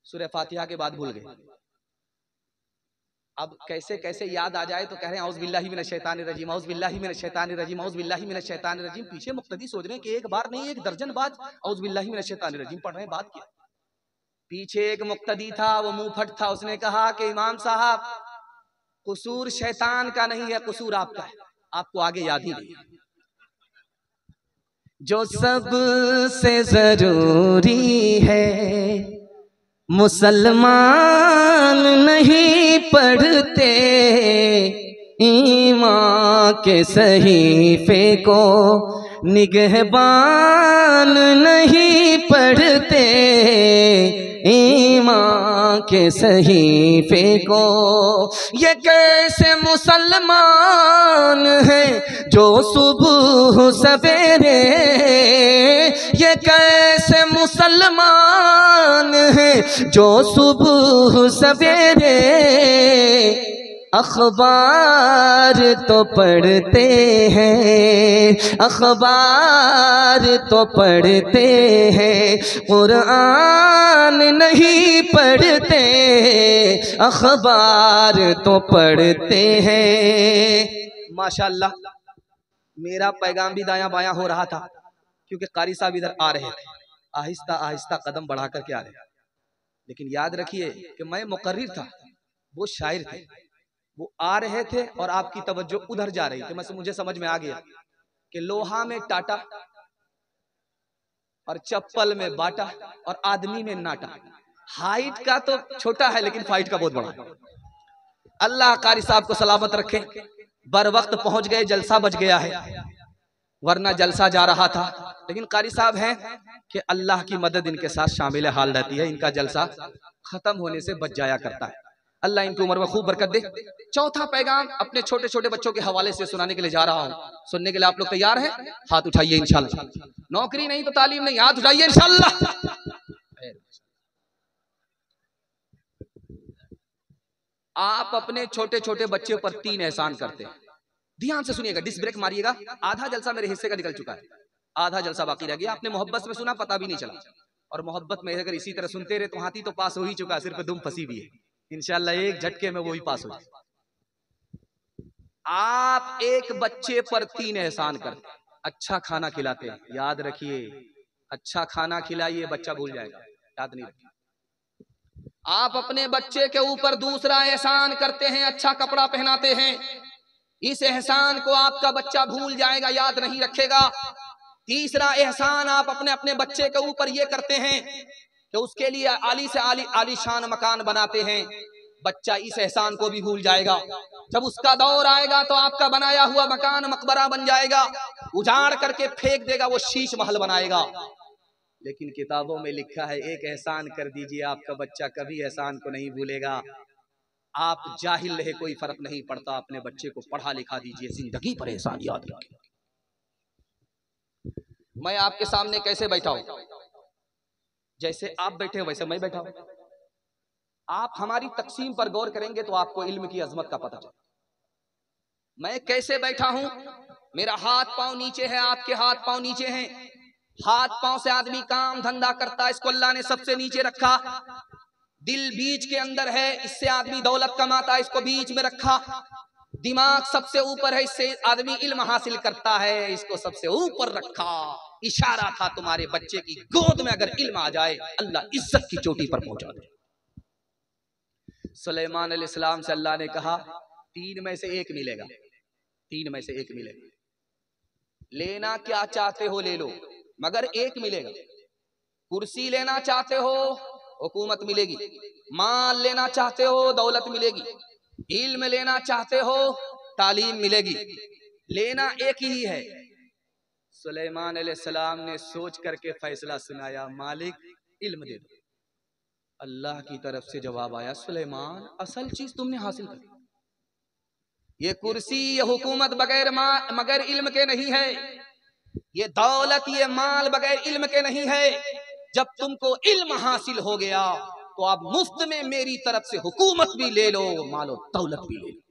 सूरह फातिहा के बाद भूल गए। अब कैसे कैसे याद आ जाए तो कह रहे हैं औज़ बिल्लाहि मिनश शैतानिर रजीम, औज़ बिल्लाहि मिनश शैतानिर रजीम, औज़ बिल्लाहि मिनश शैतानिर रजीम। पीछे मुक्तदी सोच रहे हैं कि एक बार नहीं, एक दर्जन बार औज़ बिल्लाहि मिनश शैतानिर रजीम पढ़ रहे हैं। बात क्या? पीछे एक मुक्तदी था, वो मुंह फट था, उसने कहा कि इमाम साहब, कसूर शैतान का नहीं है, कसूर आपका है, आपको आगे याद ही नहीं। जो सबसे जरूरी है मुसलमान नहीं पढ़ते, ईमान के सहीफे को निगहबान नहीं पढ़ते, ईमान के सहीफे को। ये कैसे मुसलमान हैं जो सुबह सवेरे, ये कैसे मुसलमान हैं जो सुबह सवेरे अखबार तो पढ़ते हैं, अखबार तो पढ़ते हैं, कुरान नहीं पढ़ते, अखबार तो पढ़ते हैं। माशाअल्लाह, मेरा पैगाम भी दायां बायां हो रहा था क्योंकि कारी साहब इधर आ रहे थे, आहिस्ता आहिस्ता कदम बढ़ा करके आ रहे थे। लेकिन याद रखिए कि मैं मुकर्रिर था, वो शायर थे, वो आ रहे थे और आपकी तवज्जो उधर जा रही थी। मुझे समझ में आ गया कि लोहा में टाटा और चप्पल में बाटा और आदमी में नाटा। हाइट का तो छोटा है लेकिन फाइट का बहुत बड़ा है। अल्लाह कारी साहब को सलामत रखे, बर वक्त पहुंच गए, जलसा बच गया है, वरना जलसा जा रहा था। लेकिन कारी साहब हैं कि अल्लाह की मदद इनके साथ शामिल हाल रहती है, इनका जलसा खत्म होने से बच जाया करता है। अल्लाह इनकी उम्र में खूब बरकत दे। चौथा पैगाम अपने छोटे छोटे बच्चों के हवाले से सुनाने के लिए जा रहा हूं। सुनने के लिए आप लोग तैयार हैं? हाथ उठाइए इंशाल्लाह। नौकरी नहीं तो तालीम नहीं, हाथ उठाइए इंशाल्लाह। आप अपने छोटे छोटे बच्चे पर 3 एहसान करते हैं। ध्यान से सुनिएगा, डिस्क ब्रेक मारिएगा। आधा जलसा मेरे हिस्से का निकल चुका है, आधा जलसा बाकी रह गया। आपने मोहब्बत में सुना, पता भी नहीं चला। और मोहब्बत में अगर इसी तरह सुनते रहे तो हाथी तो पास हो ही चुका, सिर पे दुम फंसी भी है। इंशाल्लाह एक झटके में वो भी पास हो जाए। आप एक बच्चे पर 3 एहसान करते हैं। अच्छा खाना खिलाते हैं, याद रखिए, अच्छा खाना खिलाइए, बच्चा भूल जाएगा, याद नहीं रखिए। आप अपने बच्चे के ऊपर दूसरा एहसान करते हैं, अच्छा कपड़ा पहनाते हैं, इस एहसान को आपका बच्चा भूल जाएगा, याद नहीं रखेगा। तीसरा एहसान आप अपने अपने बच्चे के ऊपर ये करते हैं कि उसके लिए आली से आलीशान मकान बनाते हैं, बच्चा इस एहसान को भी भूल जाएगा। जब उसका दौर आएगा तो आपका बनाया हुआ मकान मकबरा बन जाएगा, उजाड़ करके फेंक देगा, वो शीश महल बनाएगा। लेकिन किताबों में लिखा है एक एहसान कर दीजिए, आपका बच्चा कभी एहसान को नहीं भूलेगा। आप जाहिल रहे कोई फर्क नहीं पड़ता, अपने बच्चे को पढ़ा लिखा दीजिए, जिंदगी पर एहसान याद रखिए। मैं आपके सामने कैसे बैठा हूं, जैसे आप बैठे हो वैसे मैं बैठा हूं। आप हमारी तकसीम पर गौर करेंगे तो आपको इल्म की अजमत का पता चले। मैं कैसे बैठा हूं, मेरा हाथ पांव नीचे है, आपके हाथ पांव नीचे हैं। हाथ पांव से आदमी काम धंधा करता है, इसको अल्लाह ने सबसे नीचे रखा। दिल बीच के अंदर है, इससे आदमी दौलत कमाता है, इसको बीच में रखा। दिमाग सबसे ऊपर है, इससे आदमी इल्म हासिल करता है, इसको सबसे ऊपर रखा। इशारा था तुम्हारे बच्चे की गोद में अगर इल्म आ जाए, अल्लाह इज्जत की चोटी पर पहुंचा दे। सुलेमान अलैहिस्सलाम से अल्लाह ने कहा 3 में से 1 मिलेगा, 3 में से 1 मिलेगा, लेना क्या चाहते हो ले लो, मगर 1 मिलेगा। कुर्सी लेना चाहते हो, हुकूमत मिलेगी। माल लेना चाहते हो, दौलत मिलेगी। इल्म लेना चाहते हो, तालीम मिलेगी। लेना एक ही है। सुलेमान अलैहिस्सलाम ने सोच करके फैसला सुनाया, मालिक इल्म दे दो। अल्लाह की तरफ से जवाब आया, सुलेमान असल चीज तुमने हासिल कर ली। ये कुर्सी, ये हुकूमत मगर इल्म के नहीं है, ये दौलत, ये माल बगैर इल्म के नहीं है। जब तुमको इल्म हासिल हो गया तो आप मुफ्त में मेरी तरफ से हुकूमत भी ले लो, मालो दौलत भी ले लो।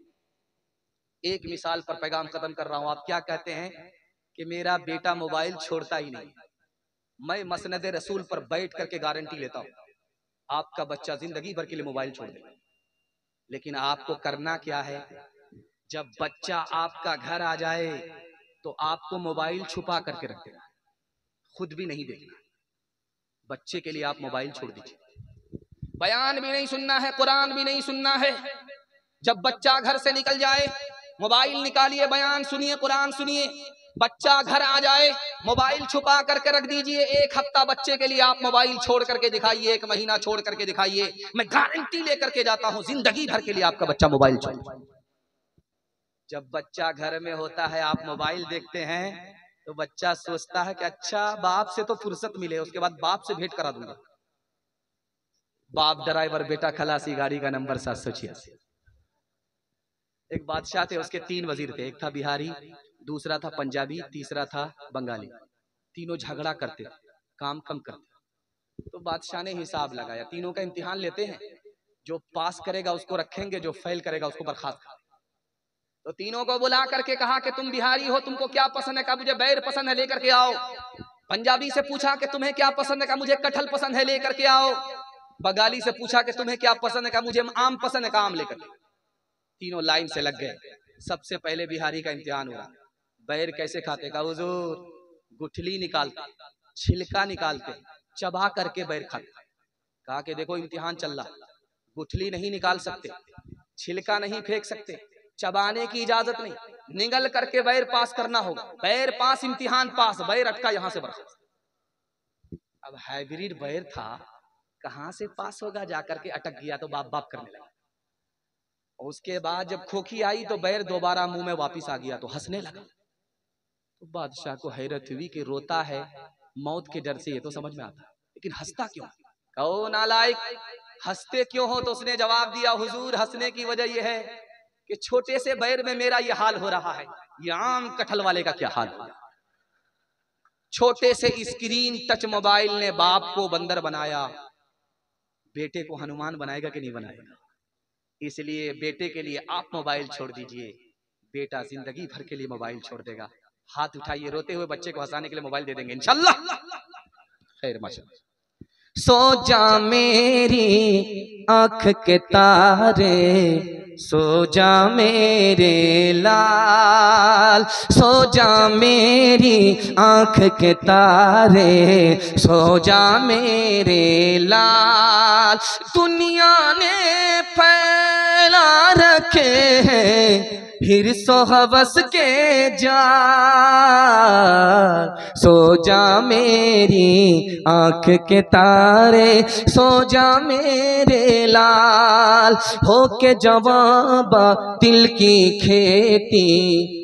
एक मिसाल पर पैगाम खत्म कर रहा हूं। आप क्या कहते हैं कि मेरा बेटा मोबाइल छोड़ता ही नहीं। मैं मसनद रसूल पर बैठ करके गारंटी लेता हूं, आपका बच्चा जिंदगी भर के लिए मोबाइल छोड़ देगा। लेकिन आपको करना क्या है, जब बच्चा आपका घर आ जाए तो आपको मोबाइल छुपा करके रख देना, खुद भी नहीं देखना। बच्चे के लिए आप मोबाइल छोड़ दीजिए। बयान भी नहीं सुनना है, कुरान भी नहीं सुनना है। जब बच्चा घर से निकल जाए, मोबाइल निकालिए, बयान सुनिए, कुरान सुनिए। बच्चा घर आ जाए, मोबाइल छुपा करके रख दीजिए। 1 हफ्ता बच्चे के लिए आप मोबाइल छोड़ करके दिखाइए, 1 महीना छोड़ करके दिखाइए। मैं गारंटी लेकर के जाता हूं, जिंदगी भर के लिए आपका बच्चा मोबाइल छोड़। जब बच्चा घर में होता है, आप मोबाइल देखते हैं तो बच्चा सोचता है कि अच्छा बाप से तो फुर्सत मिले, उसके बाद बाप से भेंट करा दूंगा। बाप ड्राइवर, बेटा खलासी, गाड़ी का नंबर 786। एक बादशाह थे, उसके 3 वजीर थे। एक था बिहारी, दूसरा था पंजाबी, तीसरा था बंगाली। तीनों झगड़ा करते, काम कम करते। तो बादशाह ने हिसाब लगाया, तीनों का इम्तिहान लेते हैं, जो पास करेगा उसको रखेंगे, जो फेल करेगा उसको बर्खास्त कर। तो तीनों को बुला करके कहा कि तुम बिहारी हो, तुमको क्या पसंद है? कहा मुझे बैर पसंद है, लेकर के आओ। पंजाबी से पूछा कि तुम्हें क्या पसंद है? कहा मुझे कटहल पसंद है, लेकर के आओ। बंगाली से पूछा कि तुम्हें क्या पसंद है? कहा मुझे आम पसंद है, आम लेकर के। तीनों लाइन से लग गए। सबसे पहले बिहारी का इम्तिहान हुआ। बैर कैसे खाते? कहा हुजूर गुठली निकालते, छिलका निकालते, चबा करके बैर खाते। कहा कि देखो इम्तिहान चल रहा, गुठली नहीं निकाल सकते, छिलका नहीं फेंक सकते, चबाने की इजाजत नहीं, निगल करके बैर पास करना होगा। बैर पास, इम्तिहान पास, बैर अटका, यहां से बर्खास्त। अब हाइब्रिड बैर था, कहां से पास होगा? जाकर के अटक गया तो बाप बाप करने लगा। उसके बाद जब खोखी आई तो बैर दोबारा मुंह में वापिस आ गया तो हंसने लगा। तो बादशाह को हैरत हुई कि रोता है मौत के डर से, ये तो समझ में आता, लेकिन हंसता क्यों? कहो नालायक, हंसते क्यों हो? तो उसने जवाब दिया, हुजूर हंसने की वजह यह है कि छोटे से बैर में मेरा ये हाल हो रहा है, ये आम कटहल वाले का क्या हाल हो? छोटे से स्क्रीन टच मोबाइल ने बाप को बंदर बनाया, बेटे को हनुमान बनाएगा कि नहीं बनाएगा? इसलिए बेटे के लिए आप मोबाइल छोड़ दीजिए, बेटा जिंदगी भर के लिए मोबाइल छोड़ देगा। हाथ उठाइए, रोते हुए बच्चे को हंसाने के लिए मोबाइल दे देंगे इंशाल्लाह। खैर माशाल्लाह। सो जा मेरी आंख के तारे, सो जा मेरे लाल, सो जा मेरी आंख के तारे, सो जा मेरे लाल। दुनिया ने फैला रखे हैं हिर्स और हवस के जाल, सो जा मेरी आंख के तारे, सो जा मेरे लाल। हो के जवाबा दिल की खेती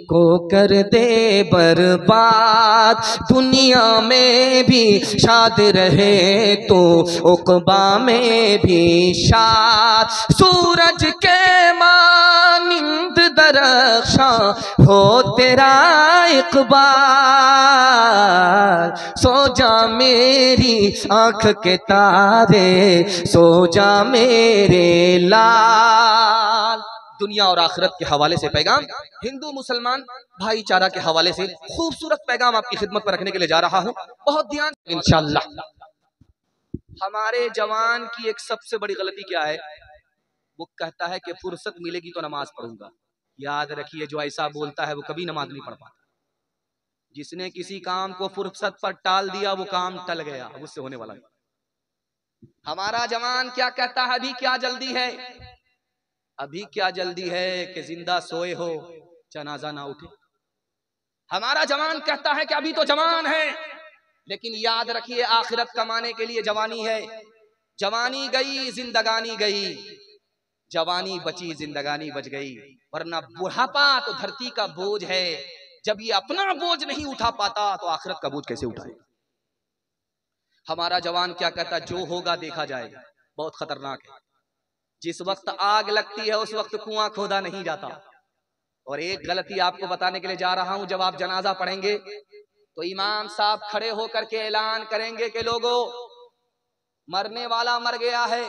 को कर दे बर्बाद, दुनिया में भी शाद रहे तो उक़बा में भी शाद। सूरज के मानिंद दरख्शां हो तेरा इक़बाल, सो जा मेरी आंख के तारे, सो जा मेरे लाल। दुनिया और आखिरत के हवाले से पैगाम, हिंदू मुसलमान भाईचारा के हवाले से खूबसूरत पैगाम आपकी खिदमत पर रखने के लिए जा रहा हूं। बहुत ध्यान इंशाअल्लाह। हमारे जवान की एक सबसे बड़ी गलती क्या है? वो कहता है कि फुर्सत मिलेगी तो नमाज पढ़ूंगा। याद रखिए, जो ऐसा बोलता है वो कभी नमाज नहीं पढ़ पाता। जिसने किसी काम को फुर्सत पर टाल दिया वो काम टल गया, उससे होने वाला नहीं। हमारा जवान क्या कहता है? अभी क्या जल्दी है, अभी क्या जल्दी है कि जिंदा सोए हो जनाजा ना उठे। हमारा जवान कहता है कि अभी तो जवान है, लेकिन याद रखिए आखिरत कमाने के लिए जवानी है। जवानी गई जिंदगानी गई, जवानी बची जिंदगानी बच गई, वरना बुढ़ापा तो धरती का बोझ है। जब ये अपना बोझ नहीं उठा पाता तो आखिरत का बोझ कैसे उठाएगा? हमारा जवान क्या कहता? जो होगा देखा जाएगा। बहुत खतरनाक है। जिस वक्त आग लगती है उस वक्त कुआं खोदा नहीं जाता। और एक गलती आपको बताने के लिए जा रहा हूं, जब आप जनाजा पढ़ेंगे तो इमाम साहब खड़े होकर के ऐलान करेंगे कि लोगों, मरने वाला मर गया है,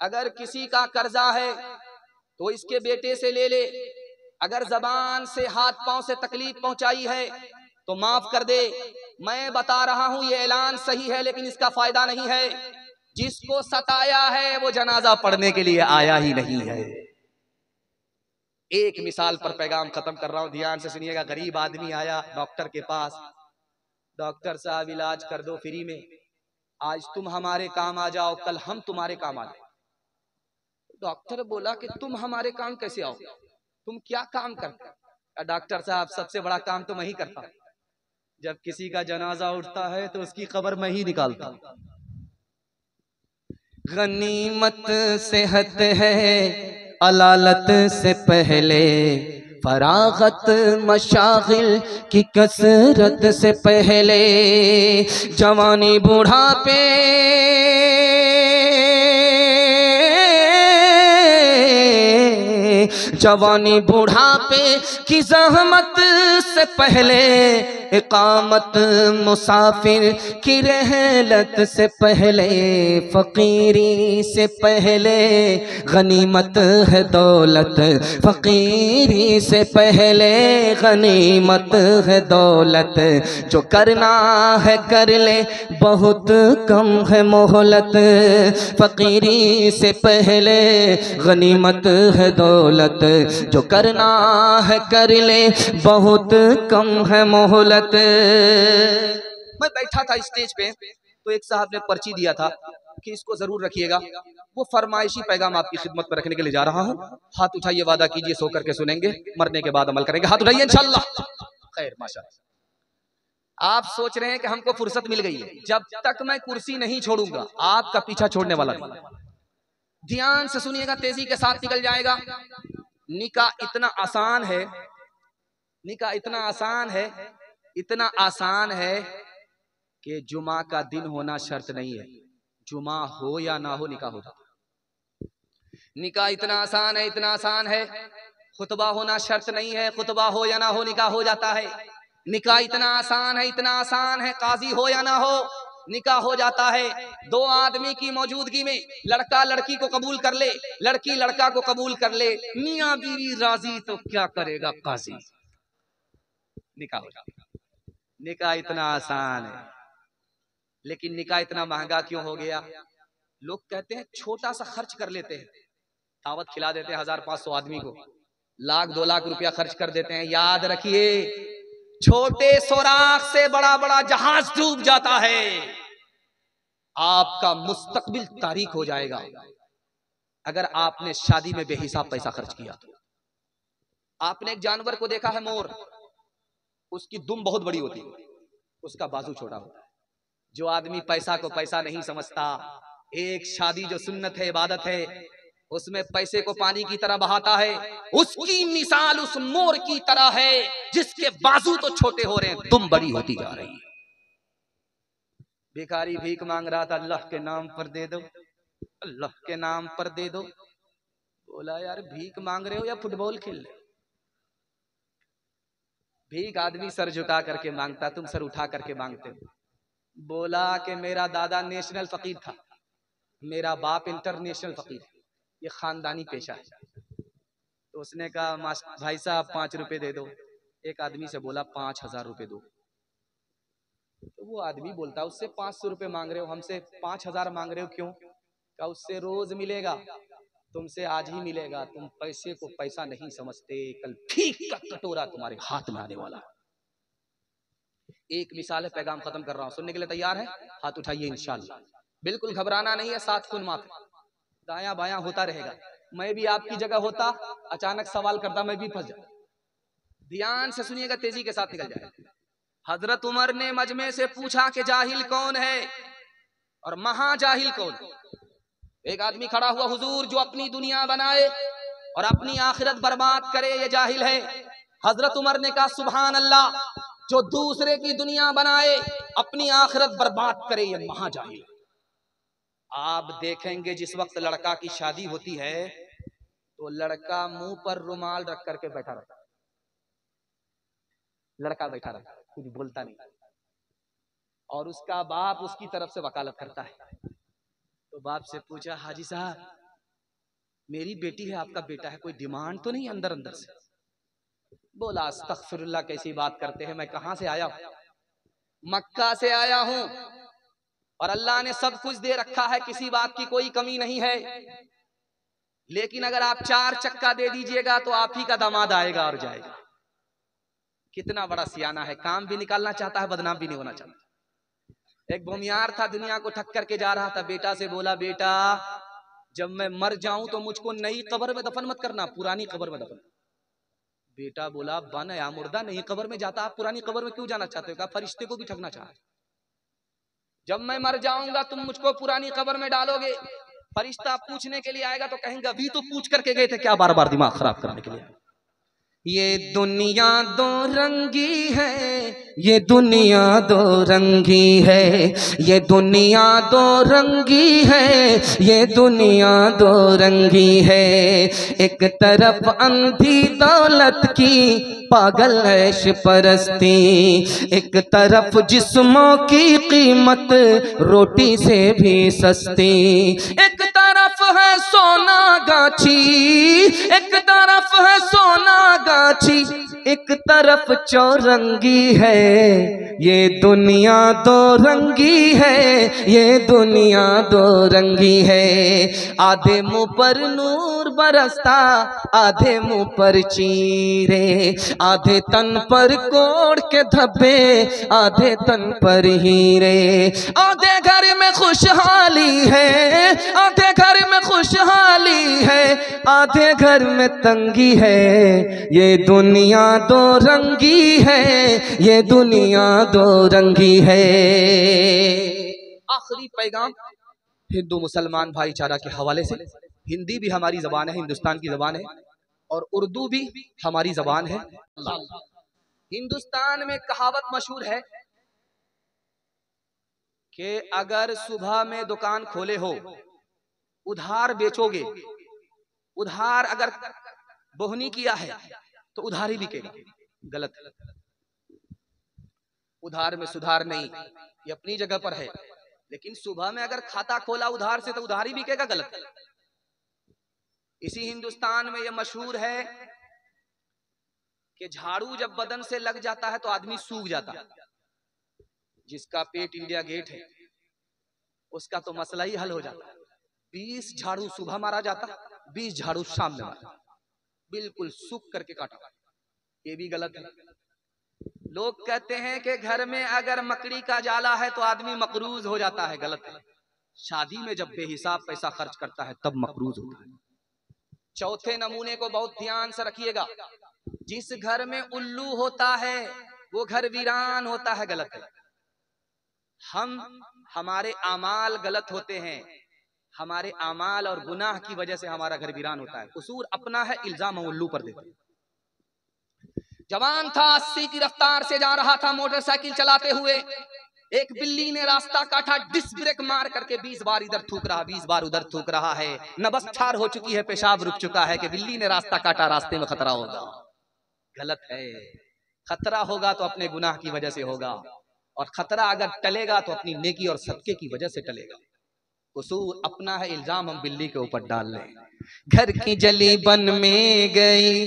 अगर किसी का कर्जा है तो इसके बेटे से ले ले, अगर जबान से हाथ पांव से तकलीफ पहुंचाई है तो माफ कर दे। मैं बता रहा हूं ये ऐलान सही है, लेकिन इसका फायदा नहीं है। जिसको सताया है वो जनाजा पढ़ने के लिए आया ही नहीं है। एक मिसाल पर पैगाम खत्म कर रहा हूं, ध्यान से सुनिएगा। गरीब आदमी आया डॉक्टर के पास, डॉक्टर साहब इलाज कर दो फ्री में, आज तुम हमारे काम आ जाओ, कल हम तुम्हारे काम आ जाओ। डॉक्टर बोला कि तुम हमारे काम कैसे आओ, तुम क्या काम करते? डॉक्टर साहब, सबसे बड़ा काम तो मैं ही करता हूं। जब किसी का जनाजा उठता है तो उसकी खबर मैं ही निकालता हूं। गनीमत सेहत है अलालत से पहले, फरागत मशागिल की कसरत से पहले, जवानी बुढ़ापे जवानी बुढ़ापे की ज़हमत से पहले, इकामत मुसाफिर की रहलत से पहले, फ़कीरी से पहले गनीमत है दौलत, फ़कीरी से पहले गनीमत है दौलत। जो करना है कर ले, बहुत कम है मोहलत, फ़कीरी से पहले गनीमत है दौलत। जो करना है कर ले, बहुत कम है मोहलत। मैं बैठा था स्टेज पे तो एक साहब ने पर्ची दिया था कि इसको जरूर रखिएगा। वो फरमाइशी पैगाम आपकी खिदमत पर रखने के लिए जा रहा हूं। हाथ उठाइए, वादा कीजिए सो करके सुनेंगे, मरने के बाद अमल करेंगे। हाथ उठाइए इंशाअल्लाह। खैर माशाअल्लाह। आप सोच रहे हैं कि हमको फुर्सत मिल गई है। जब तक मैं कुर्सी नहीं छोड़ूंगा आपका पीछा छोड़ने वाला नहीं। ध्यान से सुनिएगा, तेजी के साथ निकल जाएगा। निकाह इतना आसान है, निकाह इतना आसान है, इतना आसान है कि जुमा का दिन होना शर्त नहीं है। जुमा हो या ना हो निकाह हो जाता। निकाह इतना आसान है, इतना आसान है, खुतबा होना शर्त नहीं है। खुतबा हो या ना हो निकाह हो जाता है। निकाह इतना आसान है, इतना आसान है, काजी हो या ना हो निकाह हो जाता है, दो आदमी की मौजूदगी में, लड़का लड़की को कबूल कर ले, लड़की लड़का को कबूल कर ले, मियां बीवी राजी तो क्या करेगा काजी, निकाह हो जाता। निकाह इतना आसान है, लेकिन निकाह इतना महंगा क्यों हो गया? लोग कहते हैं छोटा सा खर्च कर लेते हैं, दावत खिला देते हैं 1500 आदमी को, लाख 2 लाख रुपया खर्च कर देते हैं। याद रखिए, छोटे सुराख से बड़ा बड़ा जहाज डूब जाता है। आपका मुस्तकबिल तारीख हो जाएगा अगर आपने शादी में बेहिसाब पैसा खर्च किया तो। आपने एक जानवर को देखा है, मोर, उसकी दुम बहुत बड़ी होती है, उसका बाजू छोटा होता है। जो आदमी पैसा को पैसा नहीं समझता, एक शादी जो सुन्नत है, इबादत है, उसमें पैसे को पानी की तरह बहाता है, उसकी मिसाल उस मोर की तरह है जिसके बाजू तो छोटे हो रहे हैं, दुम बड़ी होती जा रही है। भिखारी भीख मांग रहा था, अल्लाह के नाम पर दे दो, अल्लाह के नाम पर दे दो। बोला यार भीख मांग रहे हो या फुटबॉल खेल रहे हो? भीख आदमी सर झुका करके मांगता, तुम सर उठा करके मांगते हो। बोला कि मेरा दादा नेशनल फकीर था, मेरा बाप इंटरनेशनल फकीर, ये खानदानी पेशा है। तो उसने कहा भाई साहब 5 रुपए दे दो। एक आदमी से बोला 5000 रुपए दो। तो वो आदमी बोलता उससे 500 रुपए मांग रहे हो, हमसे 5000 मांग रहे हो, क्यों? क्या उससे रोज मिलेगा, तुमसे आज ही मिलेगा, तुम पैसे को पैसा नहीं समझते, कल ठीक का कटोरा तुम्हारे हाथ में आने वाला। एक मिसाल है, पैगाम खत्म कर रहा हूं, सुनने के लिए तैयार है? हाथ उठाइए इंशाल्लाह। बिल्कुल घबराना नहीं है, 7 खून माफ, दाया बाया होता रहेगा। मैं भी आपकी जगह होता, अचानक सवाल करता, मैं भी फंस जाता। ध्यान से सुनिएगा, तेजी के साथ निकल जाए। हजरत उमर ने मजमे से पूछा कि जाहिल कौन है और महाजाहिल कौन? एक आदमी खड़ा हुआ, हुजूर जो अपनी दुनिया बनाए और अपनी आखिरत बर्बाद करे ये जाहिल है। हजरत उमर ने कहा सुभान अल्लाह, जो दूसरे की दुनिया बनाए अपनी आखिरत बर्बाद करे ये महाजाहिल है। आप देखेंगे जिस वक्त लड़का की शादी होती है तो लड़का मुंह पर रुमाल रख करके बैठा रहता है, लड़का बैठा रहता है, कुछ बोलता नहीं, और उसका बाप उसकी तरफ से वकालत करता है। तो बाप से पूछा, हाजी साहब मेरी बेटी है, आपका बेटा है, कोई डिमांड तो नहीं अंदर अंदर से? बोला अस्तगफिरुल्लाह, कैसी बात करते हैं, मैं कहां से आया हूं? मक्का से आया हूं और अल्लाह ने सब कुछ दे रखा है, किसी बात की कोई कमी नहीं है, लेकिन अगर आप 4 चक्का दे दीजिएगा तो आप ही का दामाद आएगा और जाएगा। कितना बड़ा सियाना है, काम भी निकालना चाहता है, बदनाम भी नहीं होना चाहता। एक भूमियार था, दुनिया को ठक करके जा रहा था, बेटा से बोला, बेटा जब मैं मर जाऊं तो मुझको नई कब्र में दफन मत करना, पुरानी कब्र में दफन। बेटा बोला, बन या मुर्दा, नई कब्र में जाता, आप पुरानी कब्र में क्यों जाना चाहते हो? कहा फरिश्ते को भी ठगना चाहते, जब मैं मर जाऊंगा तुम मुझको पुरानी कब्र में डालोगे, फरिश्ता पूछने के लिए आएगा तो कहेंगे अभी तो पूछ करके गए थे, क्या बार बार दिमाग खराब करने के लिए? ये दुनिया दो रंगी है, ये दुनिया दो रंगी है, ये दुनिया दो रंगी है, ये दुनिया दो रंगी है। एक तरफ अंधी दौलत की पागल ऐश परस्ती, एक तरफ जिस्मों की कीमत रोटी से भी सस्ती। एक तरफ है सोना गाछी, एक तरफ है सोना गाछी, एक तरफ चौरंगी है, ये दुनिया दो रंगी है, ये दुनिया दो रंगी है। आधे मुंह पर नूर बरसता, आधे मुंह पर चीरे, आधे तन पर कोड़ के धब्बे, आधे तन पर हीरे। आधे घर में खुशहाली है, आधे घर में खुशहाली है, आधे घर में तंगी है, ये दुनिया दो रंगी है, ये दुनिया दो रंगी है। आखिरी पैगाम हिंदू मुसलमान भाईचारा के हवाले से। हिंदी भी हमारी जबान है, हिंदुस्तान की जबान है, और उर्दू भी हमारी जबान है। हिंदुस्तान में कहावत मशहूर है कि अगर सुबह में दुकान खोले हो, उधार बेचोगे, उधार अगर बोहनी किया है तो उधार ही बिकेगा। गलत, उधार में सुधार नहीं, ये अपनी जगह पर है, लेकिन सुबह में अगर खाता खोला उधार से तो उधार ही बिकेगा, गलत है। इसी हिंदुस्तान में यह मशहूर है कि झाड़ू जब बदन से लग जाता है तो आदमी सूख जाता है। जिसका पेट इंडिया गेट है उसका तो मसला ही हल हो जाता है। 20 झाड़ू सुबह मारा जाता, 20 झाड़ू शाम में मारा, बिल्कुल सूख करके काटा। ये भी गलत है। लोग कहते हैं कि घर में अगर मकड़ी का जाला है तो आदमी मकरूज हो जाता है, गलत है। शादी में जब बेहिसाब पैसा खर्च करता है तब मकरूज होता है। चौथे नमूने को बहुत ध्यान से रखिएगा। जिस घर में उल्लू होता है वो घर वीरान होता है, गलत है। हमारे आमाल गलत होते हैं, हमारे आमाल और गुनाह की वजह से हमारा घर वीरान होता है। कसूर अपना है, इल्जाम उल्लू पर देते हैं। जवान था, 80 की रफ्तार से जा रहा था मोटरसाइकिल चलाते हुए। एक बिल्ली ने रास्ता काटा, डिस्क ब्रेक मार करके 20 बार इधर थूक रहा, 20 बार उधर थूक रहा है। नबस्तार हो चुकी है, पेशाब रुक चुका है कि बिल्ली ने रास्ता काटा, रास्ते में खतरा होगा। गलत है। खतरा होगा तो अपने गुनाह की वजह से होगा, और खतरा अगर टलेगा तो अपनी नेकी और सदके की वजह से टलेगा। कसूर अपना है, इल्जाम हम बिल्ली के ऊपर डाल लें। घर की जली बन में गई,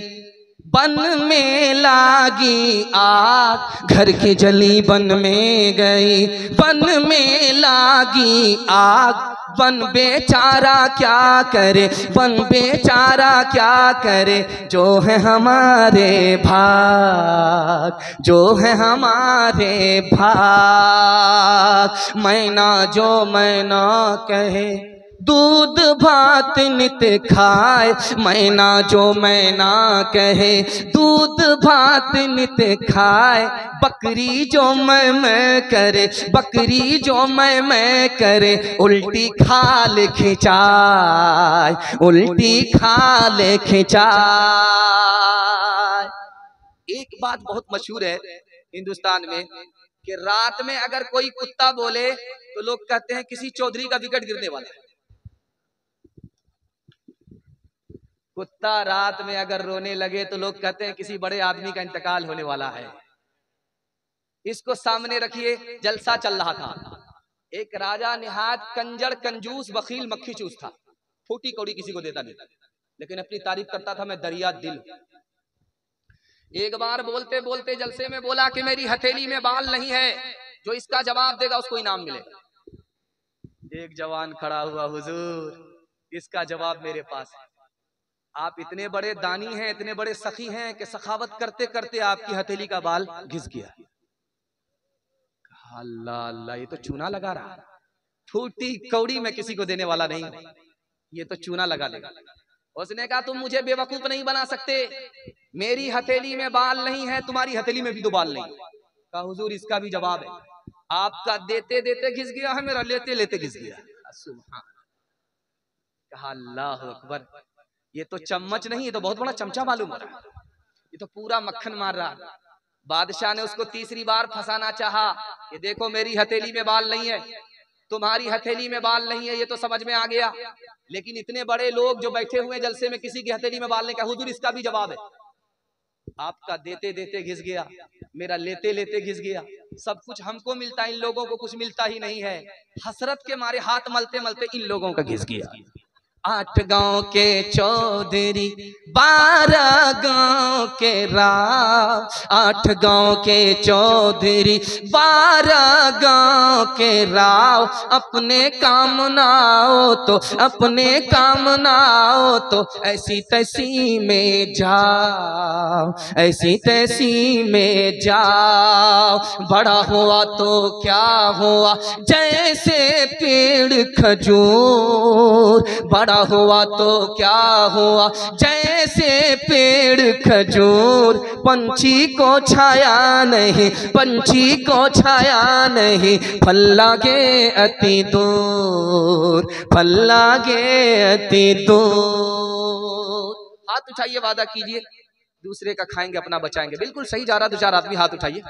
बन में लागी आग। घर की जली बन में गई, बन में लागी आग। बन बेचारा क्या करे, बन बेचारा क्या करे। जो है हमारे भाग, जो है हमारे भाग। मैना जो मैना कहे, दूध भात नित खाए। मैना जो मैना कहे, दूध भात नित खाए। बकरी जो मैं करे, बकरी जो मैं करे। उल्टी खाल खिंचाए, उल्टी खाल खिंचाए। एक बात बहुत मशहूर है हिंदुस्तान में कि रात में अगर कोई कुत्ता बोले तो लोग कहते हैं किसी चौधरी का विकेट गिरने वाला है। कुत्ता रात में अगर रोने लगे तो लोग कहते हैं किसी बड़े आदमी का इंतकाल होने वाला है। इसको सामने रखिए। जलसा चल रहा था, एक राजा निहायत कंजर कंजूस बखील मक्खी चूस था। फूटी कौड़ी किसी को देता नहीं, लेकिन अपनी तारीफ करता था, मैं दरिया दिल। एक बार बोलते बोलते जलसे में बोला कि मेरी हथेली में बाल नहीं है, जो इसका जवाब देगा उसको इनाम मिलेगा। एक जवान खड़ा हुआ, हुजूर इसका जवाब मेरे पास है। आप इतने बड़े दानी हैं, इतने बड़े सखी हैं कि सखावत करते करते आपकी हथेली का बाल घिस गया। अल्लाह अल्लाह, ये तो चूना लगा रहा। फूटी कौड़ी में किसी को देने वाला नहीं, ये तो चूना लगा देगा। उसने कहा तुम मुझे बेवकूफ नहीं बना सकते, मेरी हथेली में बाल नहीं है, तुम्हारी हथेली में भी तो बाल नहीं। कहा हुजूर इसका भी जवाब है। आपका देते देते घिस गया है, मेरा लेते लेते घिस गया। सुभान। कहा अल्लाह अकबर, ये तो चम्मच नहीं, ये तो बहुत बड़ा चमचा मालूम हो रहा है, ये तो पूरा मक्खन मार रहा। बादशाह ने उसको तीसरी बार फंसाना चाहा कि देखो मेरी हथेली में बाल नहीं है, तुम्हारी हथेली में बाल नहीं है, ये तो समझ में आ गया। लेकिन इतने बड़े लोग जो बैठे हुए जलसे में, किसी की हथेली में बाल नहीं। कहा हुजूर इसका भी जवाब है। आपका देते देते घिस गया, मेरा लेते लेते घिस गया। सब कुछ हमको मिलता है, इन लोगों को कुछ मिलता ही नहीं है। हसरत के मारे हाथ मलते मलते इन लोगों का घिस गया। 8 गांव के चौधरी, 12 गांव के राव। 8 गांव के चौधरी, 12 गांव के राव। अपने काम ना हो तो, अपने काम ना हो तो ऐसी तैसी में जाओ, ऐसी तैसी में जाओ। बड़ा हुआ तो क्या हुआ, जैसे पेड़ खजूर। बड़ा हुआ तो क्या हुआ, जैसे पेड़ खजूर। पंछी को छाया नहीं, पंछी को छाया नहीं। फल लागे अति दूर, फल लागे अति दूर। हाथ उठाइए, वादा कीजिए दूसरे का खाएंगे अपना बचाएंगे। बिल्कुल सही जा रहा, 2-4 आदमी हाथ उठाइए।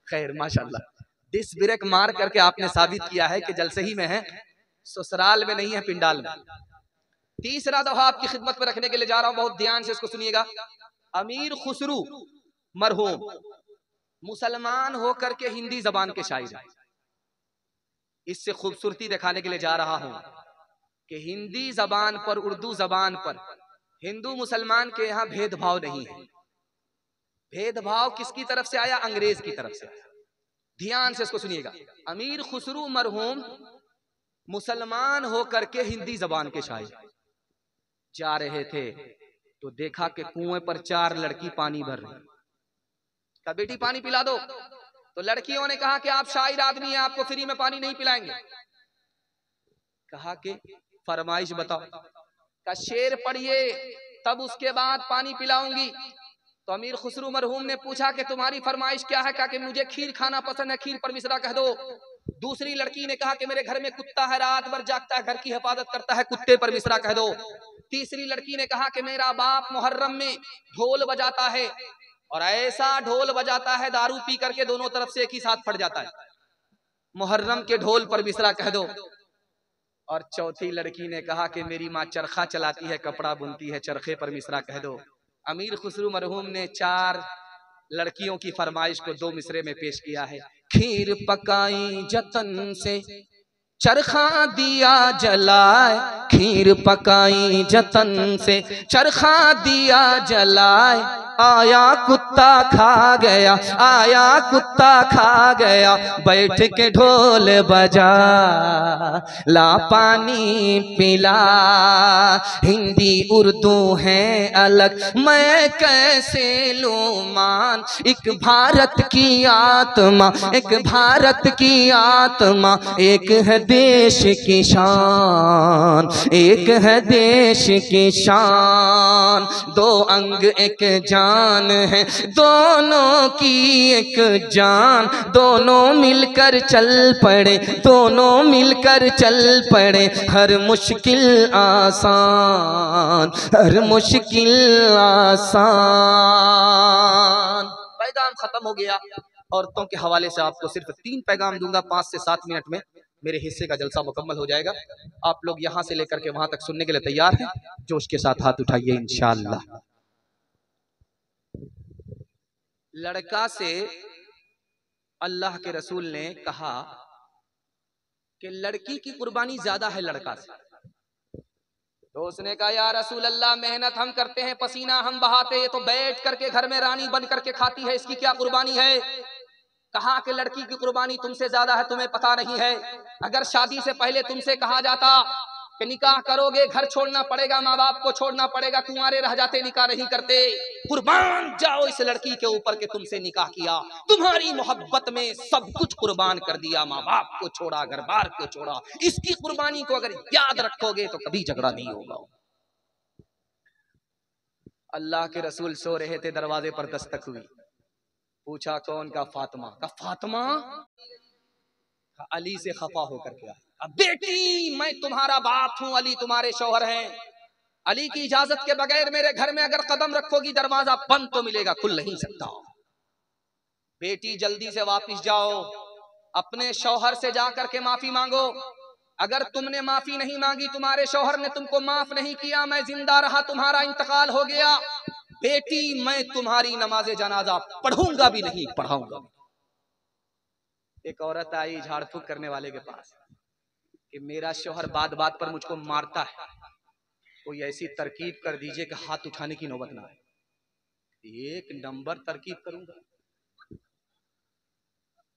खैर माशाल्लाह, डिस ब्रेक मार करके आपने साबित किया है कि जलसे ही में है, ससुराल में नहीं है, पिंडाल में। तीसरा दोहा आपकी खिदमत में रखने के लिए जा रहा हूं, बहुत ध्यान से इसको सुनिएगा। अमीर खुसरू मरहूम मुसलमान होकर के हिंदी जबान के शायर हैं। इससे खूबसूरती दिखाने के लिए जा रहा हूं कि हिंदी जबान पर, उर्दू जबान पर हिंदू मुसलमान के यहाँ भेदभाव नहीं है। भेदभाव किसकी तरफ से आया? अंग्रेज की तरफ से आया। ध्यान से इसको सुनिएगा। अमीर खुसरू मरहूम मुसलमान होकर के हिंदी जबान के शायर जा रहे थे तो देखा कि कुएं पर 4 लड़की पानी भर रही। कहा बेटी पानी पिला दो। तो लड़कियों ने कहा कि आप शायर आदमी हैं, आपको फ्री में पानी नहीं पिलाएंगे। कहा कि फरमाइश बताओ। का शेर पढ़िए तब उसके बाद पानी पिलाऊंगी। तो अमीर खुसरू मरहूम ने पूछा कि तुम्हारी फरमाइश क्या है? कहा कि मुझे खीर खाना पसंद है, खीर पर मिसरा कह दो। दूसरी लड़की ने कहा कि मेरे घर में कुत्ता है, रात भर जागता है, घर की हिफाजत करता है, कुत्ते पर मिसरा कह दो। तीसरी लड़की ने कहा कि मेरा बाप मुहर्रम में ढोल बजाता है और ऐसा ढोल बजाता है दारू पी करके दोनों तरफ से एक ही साथ फट जाता है, मुहर्रम के ढोल पर मिसरा कह दो। और चौथी लड़की ने कहा कि मेरी माँ चरखा चलाती है, कपड़ा बुनती है, चरखे पर मिसरा कह दो। अमीर खुसरू मरहूम ने 4 लड़कियों की फरमाइश को 2 मिसरे में पेश किया है। खीर पकाई जतन से चरखा दिया जलाए, खीर पकाई जतन से चरखा दिया जलाए, आया कुत्ता खा गया, आया कुत्ता खा गया, बैठ के ढोल बजा ला पानी पिला। हिंदी उर्दू है अलग, मैं कैसे लूं मान, एक भारत की आत्मा, एक भारत की आत्मा, एक है देश की शान, एक है देश की शान। 2 अंग एक जान है, दोनों की एक जान, दोनों मिलकर चल पड़े, दोनों मिलकर चल पड़े, हर मुश्किल आसान, हर मुश्किल आसान। पैगाम खत्म हो गया। औरतों के हवाले से आपको सिर्फ 3 पैगाम दूंगा, 5 से 7 मिनट में मेरे हिस्से का जलसा मुकम्मल हो जाएगा। आप लोग यहां से लेकर के वहां तक सुनने के लिए तैयार हैं? जोश के साथ हाथ उठाइए इंशाअल्लाह। लड़का से अल्लाह के रसूल ने कहा कि लड़की की कुर्बानी ज्यादा है लड़का से। तो उसने कहा या रसूल अल्लाह, मेहनत हम करते हैं, पसीना हम बहाते, ये तो बैठ करके घर में रानी बन करके खाती है, इसकी क्या कुर्बानी है? कहा कि लड़की की कुर्बानी तुमसे ज्यादा है, तुम्हें पता नहीं है। अगर शादी से पहले तुमसे कहा जाता कि निकाह करोगे, घर छोड़ना पड़ेगा, माँ बाप को छोड़ना पड़ेगा, कुंवारे रह जाते, निकाह नहीं करते। कुर्बान जाओ इस लड़की के ऊपर के तुमसे निकाह किया, तुम्हारी मोहब्बत में सब कुछ कुर्बान कर दिया, माँ बाप को छोड़ा, घर बार को छोड़ा। इसकी कुर्बानी को अगर याद रखोगे तो कभी झगड़ा नहीं होगा। अल्लाह के रसूल सो रहे थे, दरवाजे पर दस्तक हुई। पूछा कौन? का फातिमा। का फातिमा? अली से खफा होकर के आया। बेटी मैं तुम्हारा बाप हूं, अली तुम्हारे शौहर हैं, अली की इजाजत के बगैर मेरे घर में अगर कदम रखोगी दरवाजा बंद तो मिलेगा, खुल नहीं सकता। बेटी जल्दी से वापिस जाओ, अपने शौहर से जाकर के माफी मांगो। अगर तुमने माफी नहीं मांगी, तुम्हारे शौहर ने तुमको माफ नहीं किया, मैं जिंदा रहा, तुम्हारा इंतकाल हो गया, बेटी मैं तुम्हारी नमाज जनाजा पढ़ूंगा भी नहीं, पढ़ाऊंगा। एक औरत आई झाड़ फूक करने वाले के पास कि मेरा शौहर बात बात पर मुझको मारता है, कोई ऐसी तरकीब कर दीजिए कि हाथ उठाने की नौबत ना आए। 1 नंबर तरकीब करूंगा,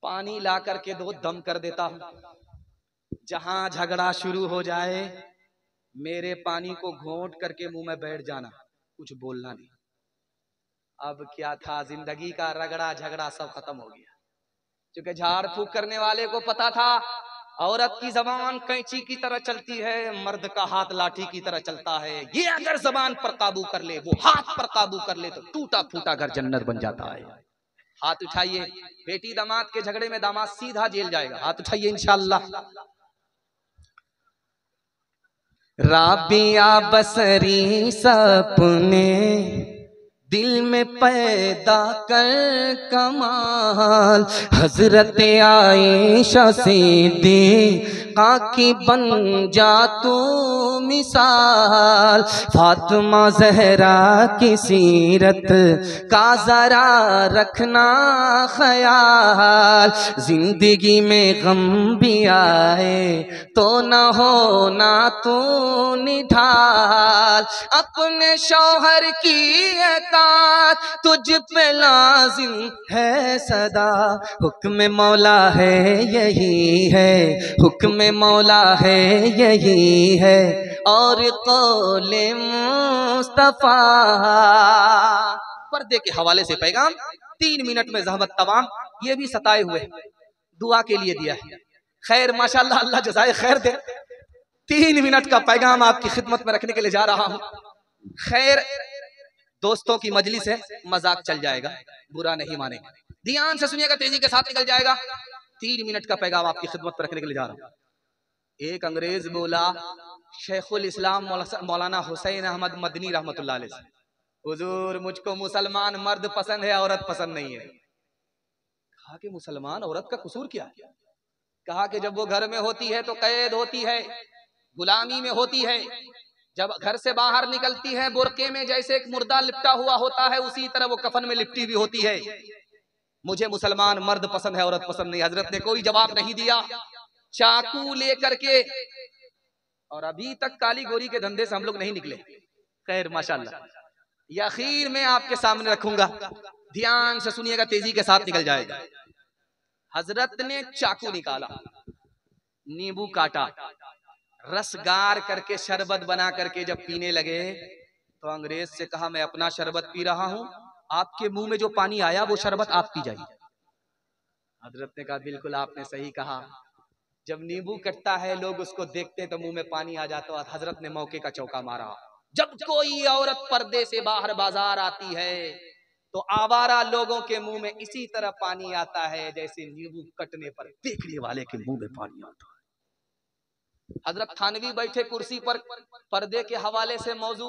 पानी ला करके 2 दम कर देता हूं, जहां झगड़ा शुरू हो जाए मेरे पानी को घोंट करके मुंह में बैठ जाना, कुछ बोलना नहीं। अब क्या था, जिंदगी का रगड़ा झगड़ा सब खत्म हो गया, क्योंकि झाड़ फूक करने वाले को पता था औरत की जबान कैंची की तरह चलती है, मर्द का हाथ लाठी की तरह चलता है। ये अगर जबान पर काबू कर ले, वो हाथ पर काबू कर ले, तो टूटा फूटा घर जन्नत बन जाता है। हाथ उठाइए, बेटी दामाद के झगड़े में दामाद सीधा जेल जाएगा, हाथ उठाइए इंशाअल्लाह। राबिया बसरी सपने दिल में पैदा कर कमाल, हजरत आयशा सिद्दीक़ा की बन जा तू मिसाल। फातिमा ज़हरा की सीरत का जरा रखना ख्याल, जिंदगी में गम भी आए तो न हो ना तू निढाल। अपने शौहर की एतात तुझ पे लाजिम है सदा, हुक्म मौला है यही है, हुक्म मौला है यही है, और कौले मुस्तफा। पर्दे के हवाले से पैगाम 3 मिनट में ज़हमत तमाम। ये भी सताए हुए दुआ के लिए दिया है। खैर माशाल्लाह, अल्लाह जज़ाए खैर दे। 3 मिनट का पैगाम आपकी खिदमत में रखने के लिए जा रहा हूं। खैर दोस्तों की मजलिस है, मजाक चल जाएगा, बुरा नहीं मानेगा। ध्यान से सुनिएगा, तेजी के साथ निकल जाएगा। 3 मिनट का पैगाम आपकी खिदमत में रखने के लिए जा रहा हूं। एक अंग्रेज बोला शेखुल इस्लाम मौलाना हुसैन अहमद मदनी रहमतुल्लाह अलैह, हुजूर मुझको मुसलमान मर्द पसंद है, औरत पसंद नहीं है। कहा कि मुसलमान औरत का कसूर क्या है? कहा कि जब वो घर में होती है तो कैद होती है, गुलामी में होती है, जब घर से बाहर निकलती है बुर्के में जैसे एक मुर्दा लिपटा हुआ होता है, उसी तरह वो कफन में लिपटी भी होती है। मुझे मुसलमान मर्द पसंद है, औरत पसंद नहीं। हजरत ने कोई जवाब नहीं दिया, चाकू लेकर के, और अभी तक काली गोरी के धंधे से हम लोग नहीं निकले। खैर माशाल्लाह, यह आखिर में आपके सामने रखूंगा, ध्यान से सुनिएगा, तेजी के साथ निकल जाएगा। हजरत ने चाकू निकाला, नींबू काटा, रस गार करके शरबत बना करके जब पीने लगे तो अंग्रेज से कहा मैं अपना शरबत पी रहा हूं, आपके मुंह में जो पानी आया वो शरबत आप पी जाइए। हजरत ने कहा बिल्कुल आपने सही कहा, जब नींबू कटता है लोग उसको देखते तो मुंह में पानी आ जाता है। हजरत ने मौके का चौका मारा, जब कोई औरत पर्दे से बाहर बाजार आती है तो आवारा लोगों के मुंह में इसी तरह पानी आता है जैसे नींबू कटने पर देखने वाले के मुंह में पानी आता है। हजरत थानवी बैठे कुर्सी पर, पर्दे के हवाले से मौजू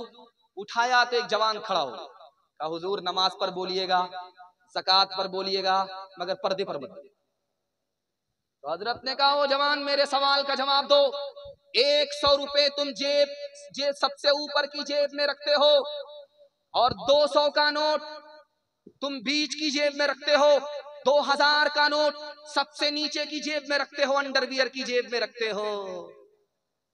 उठाया तो एक जवान खड़ा हो, कहा हुजूर नमाज पर बोलिएगा, ज़कात पर बोलिएगा, मगर पर्दे पर मत। तो हजरत ने कहा वो जवान मेरे सवाल का जवाब दो, 100 रुपए तुम जेब सबसे ऊपर की जेब में रखते हो और 200 का नोट तुम बीच की जेब में रखते हो, 2000 का नोट सबसे नीचे की जेब में रखते हो, अंडरवियर की जेब में रखते हो।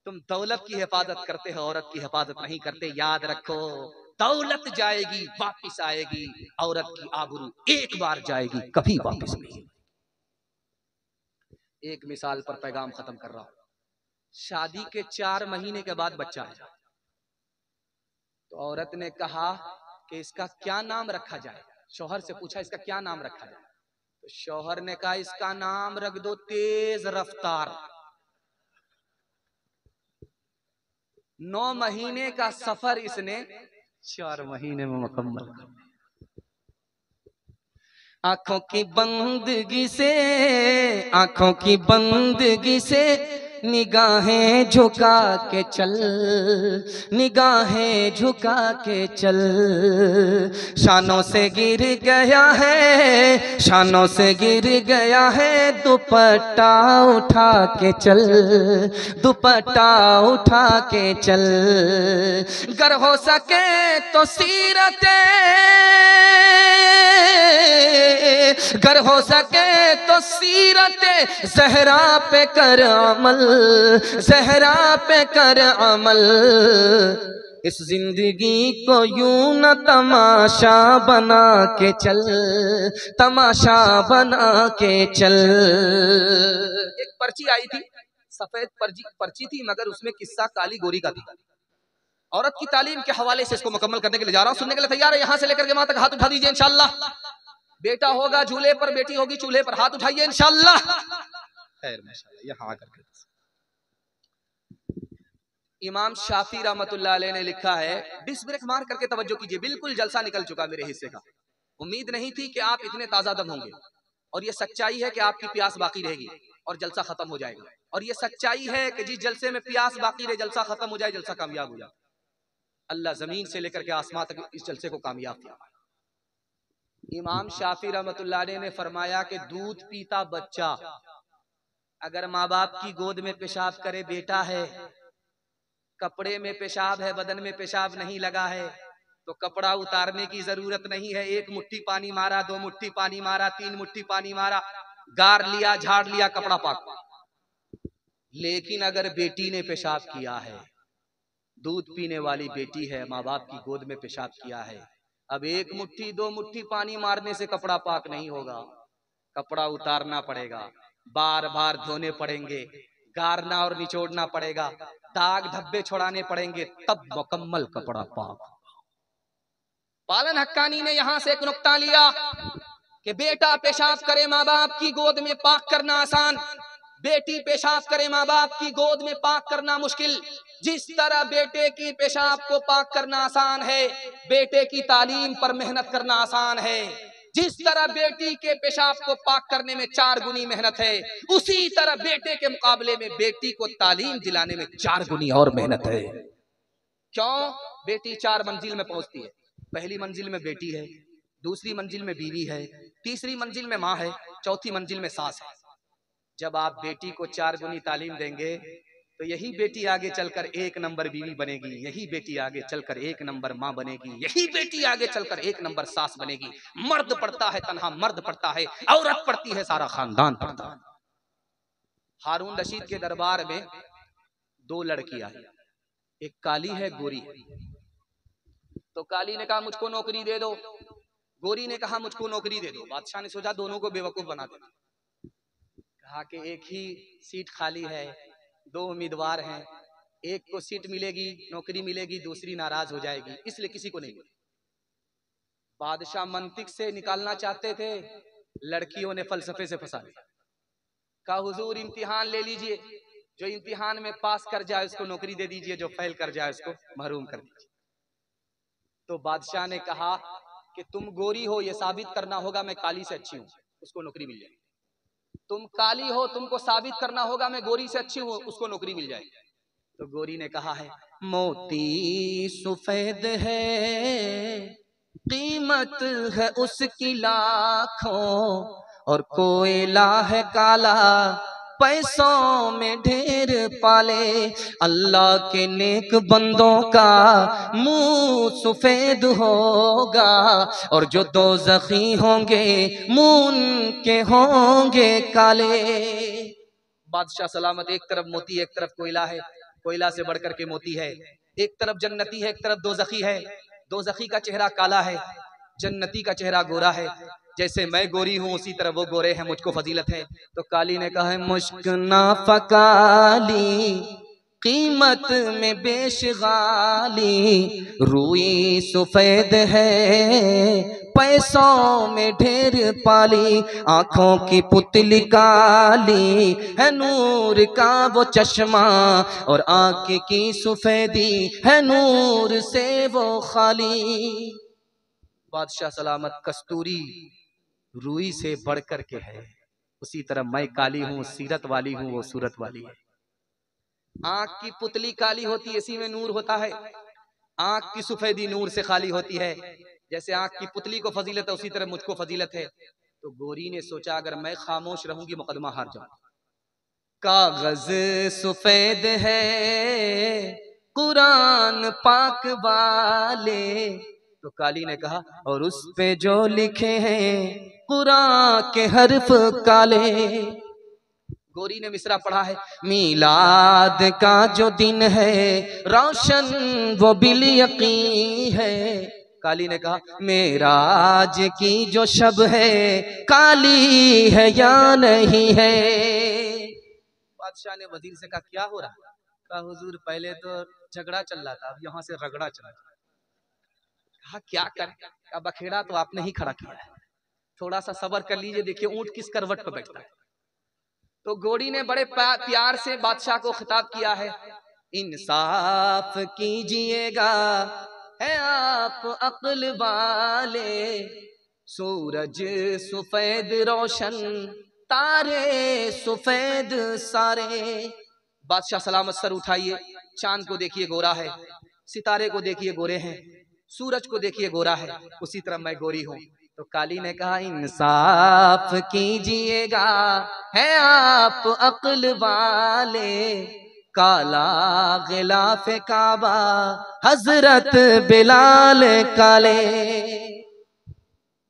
तुम दौलत की हिफाजत करते हो, औरत की हिफाजत नहीं करते। याद रखो, दौलत जाएगी वापिस आएगी, औरत की आबरू एक बार जाएगी कभी वापिस नहीं। एक मिसाल पर पैगाम खत्म कर रहा हूं। शादी के 4 महीने के बाद बच्चा आया तो औरत ने कहा कि इसका क्या नाम रखा जाए। शौहर से पूछा इसका क्या नाम रखा जाए, तो शौहर ने कहा इसका नाम रख दो तेज रफ्तार। 9 महीने का सफर इसने 4 महीने में मुकम्मल कर दिया। आंखों की बंदगी से, आंखों की बंदगी से निगाहें झुका के चल, निगाहें झुका के चल। शानों से गिर गया है, शानों से गिर गया है, दुपट्टा उठा के चल, दुपट्टा उठा के चल। गर हो सके तो सीरते, गर हो सके तो सीरते ज़हरा पे कर अमल, ज़हरा पे कर अमल। इस जिंदगी को यूं न तमाशा बना के चल, तमाशा बना के चल। एक पर्ची आई थी, सफेद पर्ची थी, मगर उसमें किस्सा काली गोरी का था। औरत की तालीम के हवाले से इसको मुकम्मल करने के लिए जा रहा हूं। सुनने के लिए तैयार है? यहां से लेकर के वहां तक हाथ उठा दीजिए इंशाअल्लाह। बेटा होगा झूले पर, बेटी होगी चूल्हे पर, हाथ उठाइए इंशाअल्लाह। खैर माशाअल्लाह, यहां आकर के इमाम शाफी रहमतुल्लाह अलैह ने लिखा है, डिस ब्रेक मार करके तवज्जो कीजिए, बिल्कुल जलसा निकल चुका मेरे हिस्से का। उम्मीद नहीं थी कि आप इतने ताजा दम होंगे, और ये सच्चाई है कि आपकी प्यास बाकी रहेगी और जलसा खत्म हो जाएगा। और ये सच्चाई है कि जिस जलसे में प्यास बाकी रहे, जलसा खत्म हो जाए, जलसा कामयाब हो जाए। अल्लाह जमीन से लेकर के आसमां तक इस जलसे को कामयाब किया। इमाम शाफी रहमतुल्लाह अलैह ने फरमाया कि दूध पीता बच्चा अगर माँ बाप की गोद में पेशाब करे, बेटा है, कपड़े में पेशाब है, बदन में पेशाब नहीं लगा है, तो कपड़ा उतारने की जरूरत नहीं है। एक मुट्ठी पानी मारा, 2 मुट्ठी पानी मारा, 3 मुट्ठी पानी मारा, गार लिया, झाड़ लिया, कपड़ा पाक। लेकिन अगर बेटी ने पेशाब किया है, दूध पीने वाली बेटी है, माँ बाप की गोद में पेशाब किया है, अब 1 मुट्ठी 2 मुट्ठी पानी मारने से कपड़ा पाक नहीं होगा, कपड़ा उतारना पड़ेगा, बार बार धोने पड़ेंगे, गारना और निचोड़ना पड़ेगा, दाग धब्बे छुड़ाने पड़ेंगे, तब मुकम्मल कपड़ा पाक। पालन हक्कानी ने यहां से एक नुक्ता लिया कि बेटा पेशाब करे माँ बाप की गोद में पाक करना आसान, बेटी पेशाब करे माँ बाप की गोद में पाक करना मुश्किल। जिस तरह बेटे की पेशाब को पाक करना आसान है, बेटे की तालीम पर मेहनत करना आसान है, जिस तरह बेटी के पेशाब को पाक करने में 4 गुनी मेहनत है, उसी तरह बेटे के मुकाबले में बेटी को तालीम दिलाने में 4 गुनी और मेहनत है। क्यों? बेटी 4 मंजिल में पहुंचती है। पहली मंजिल में बेटी है, दूसरी मंजिल में बीवी है, तीसरी मंजिल में माँ है, चौथी मंजिल में सास है। जब आप बेटी को 4 गुनी तालीम देंगे तो यही बेटी आगे चलकर 1 नंबर बीवी बनेगी, यही बेटी आगे चलकर 1 नंबर माँ बनेगी, यही बेटी आगे चलकर 1 नंबर सास बनेगी। मर्द पढ़ता है तन्हा मर्द पढ़ता है, औरत पढ़ती है सारा खानदान पढ़ता है। हारून रशीद के दरबार में 2 लड़कियां, एक काली है, गोरी है। तो काली ने कहा मुझको नौकरी दे दो, गोरी ने कहा मुझको नौकरी दे दो। बादशाह ने सोचा दोनों को बेवकूफ बना देना, कहा कि एक ही सीट खाली है, 2 उम्मीदवार हैं, एक को सीट मिलेगी, नौकरी मिलेगी, दूसरी नाराज हो जाएगी, इसलिए किसी को नहीं मिली। बादशाह मंतिक से निकालना चाहते थे, लड़कियों ने फलसफे से फंसा दिया। कहा हुजूर इम्तिहान ले लीजिए, जो इम्तिहान में पास कर जाए उसको नौकरी दे दीजिए, जो फेल कर जाए उसको महरूम कर दीजिए। तो बादशाह ने कहा कि तुम गोरी हो, ये साबित करना होगा मैं काली से अच्छी हूं, उसको नौकरी मिल जाएगी। तुम काली हो, तुमको साबित करना होगा मैं गोरी से अच्छी हूं, उसको नौकरी मिल जाएगी। तो गोरी ने कहा है मोती सफेद है, कीमत है उसकी लाखों, और कोयला है काला, पैसों में ढेर पाले। अल्लाह के नेक बंदों का मुंह सफेद होगा, और जो दोज़खी होंगे मुंह के होंगे काले। बादशाह सलामत, एक तरफ मोती एक तरफ कोयला है, कोयला से बढ़कर के मोती है, एक तरफ जन्नती है एक तरफ दोज़खी है। दोज़खी का चेहरा काला है, जन्नती का चेहरा गोरा है। जैसे मैं गोरी हूं उसी तरह वो गोरे हैं, मुझको फजीलत है। तो काली ने कहा है मुश्क ना फकाली, कीमत में बेशगाली, रूई सफेद है, पैसों में ढेर पाली, आंखों की पुतली काली है, नूर का वो चश्मा, और आंख की सफेदी है नूर से वो खाली। बादशाह सलामत, कस्तूरी रूई से बढ़ कर के है, उसी तरह मैं काली हूँ, सीरत वाली हूँ, वो सूरत वाली है। आंख की पुतली काली होती है, इसी में नूर होता है। आंख की सफेदी नूर से खाली होती है। जैसे आंख की पुतली को फजीलत है, उसी तरह मुझको फजीलत है। तो गोरी ने सोचा अगर मैं खामोश रहूंगी मुकदमा हार जाऊं। कागज सफेद है कुरान पाक वाले, तो काली ने कहा और उस पे जो लिखे हैं कुरान के हर्फ काले। गोरी ने मिसरा पढ़ा है, मीलाद का जो दिन है रोशन वो बिल यकीन है। काली ने कहा मेराज की जो शब है काली है या नहीं है। बादशाह ने वजीर से कहा क्या हो रहा है? कहा हुजूर पहले तो झगड़ा चल रहा था, अब यहाँ से रगड़ा चला रहा। कहा क्या कर? कहा बखेड़ा तो आपने ही खड़ा किया है, थोड़ा सा सब्र कर लीजिए, देखिए ऊंट किस करवट पर बैठता है। तो गोरी ने बड़े प्यार से बादशाह को खिताब किया है, इंसाफ कीजिएगा है आप अक्ल वाले, सूरज सफेद रोशन तारे सफेद सारे। बादशाह सलामत, सर उठाइए, चांद को देखिए गोरा है, सितारे को देखिए गोरे हैं, सूरज को देखिए गोरा है, उसी तरह मैं गोरी हूं। तो काली ने कहा इंसाफ कीजिएगा, है आप अक्ल वाले, काला गिलाफ काबा हजरत बिलाल काले।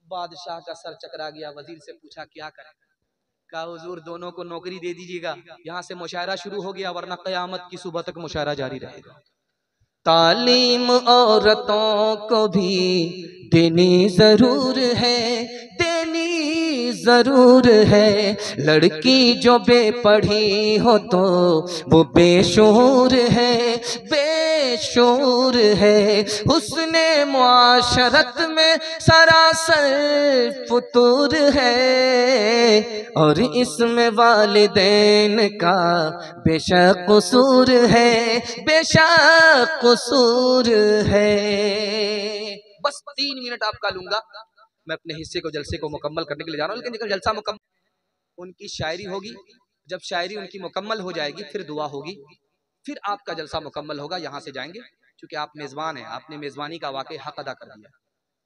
बादशाह का सर चकरा गया, वजीर से पूछा क्या करें? कहा हुजूर दोनों को नौकरी दे दीजिएगा, यहाँ से मुशायरा शुरू हो गया, वरना कयामत की सुबह तक मुशायरा जारी रहेगा। तालीम औरतों को भी देनी जरूर है, देनी जरूर है। लड़की जो बेपढ़ी हो तो वो बेशूर है, बेशूर है। हुस्ने मुआशरत में सरासर फुतूर है, और इसमें वालिदैन का बेशक कसूर है, बेशक कसूर है। बस 3 मिनट आपका लूंगा, मैं अपने हिस्से को जलसे को मुकम्मल करने के लिए जा रहा हूँ। लेकिन जब जलसा मुकम्मल, उनकी शायरी होगी, जब शायरी उनकी मुकम्मल हो जाएगी फिर दुआ होगी, फिर आपका जलसा मुकम्मल होगा, यहाँ से जाएंगे। क्योंकि आप मेजबान हैं, आपने मेजबानी का वाकई हक अदा कर दिया,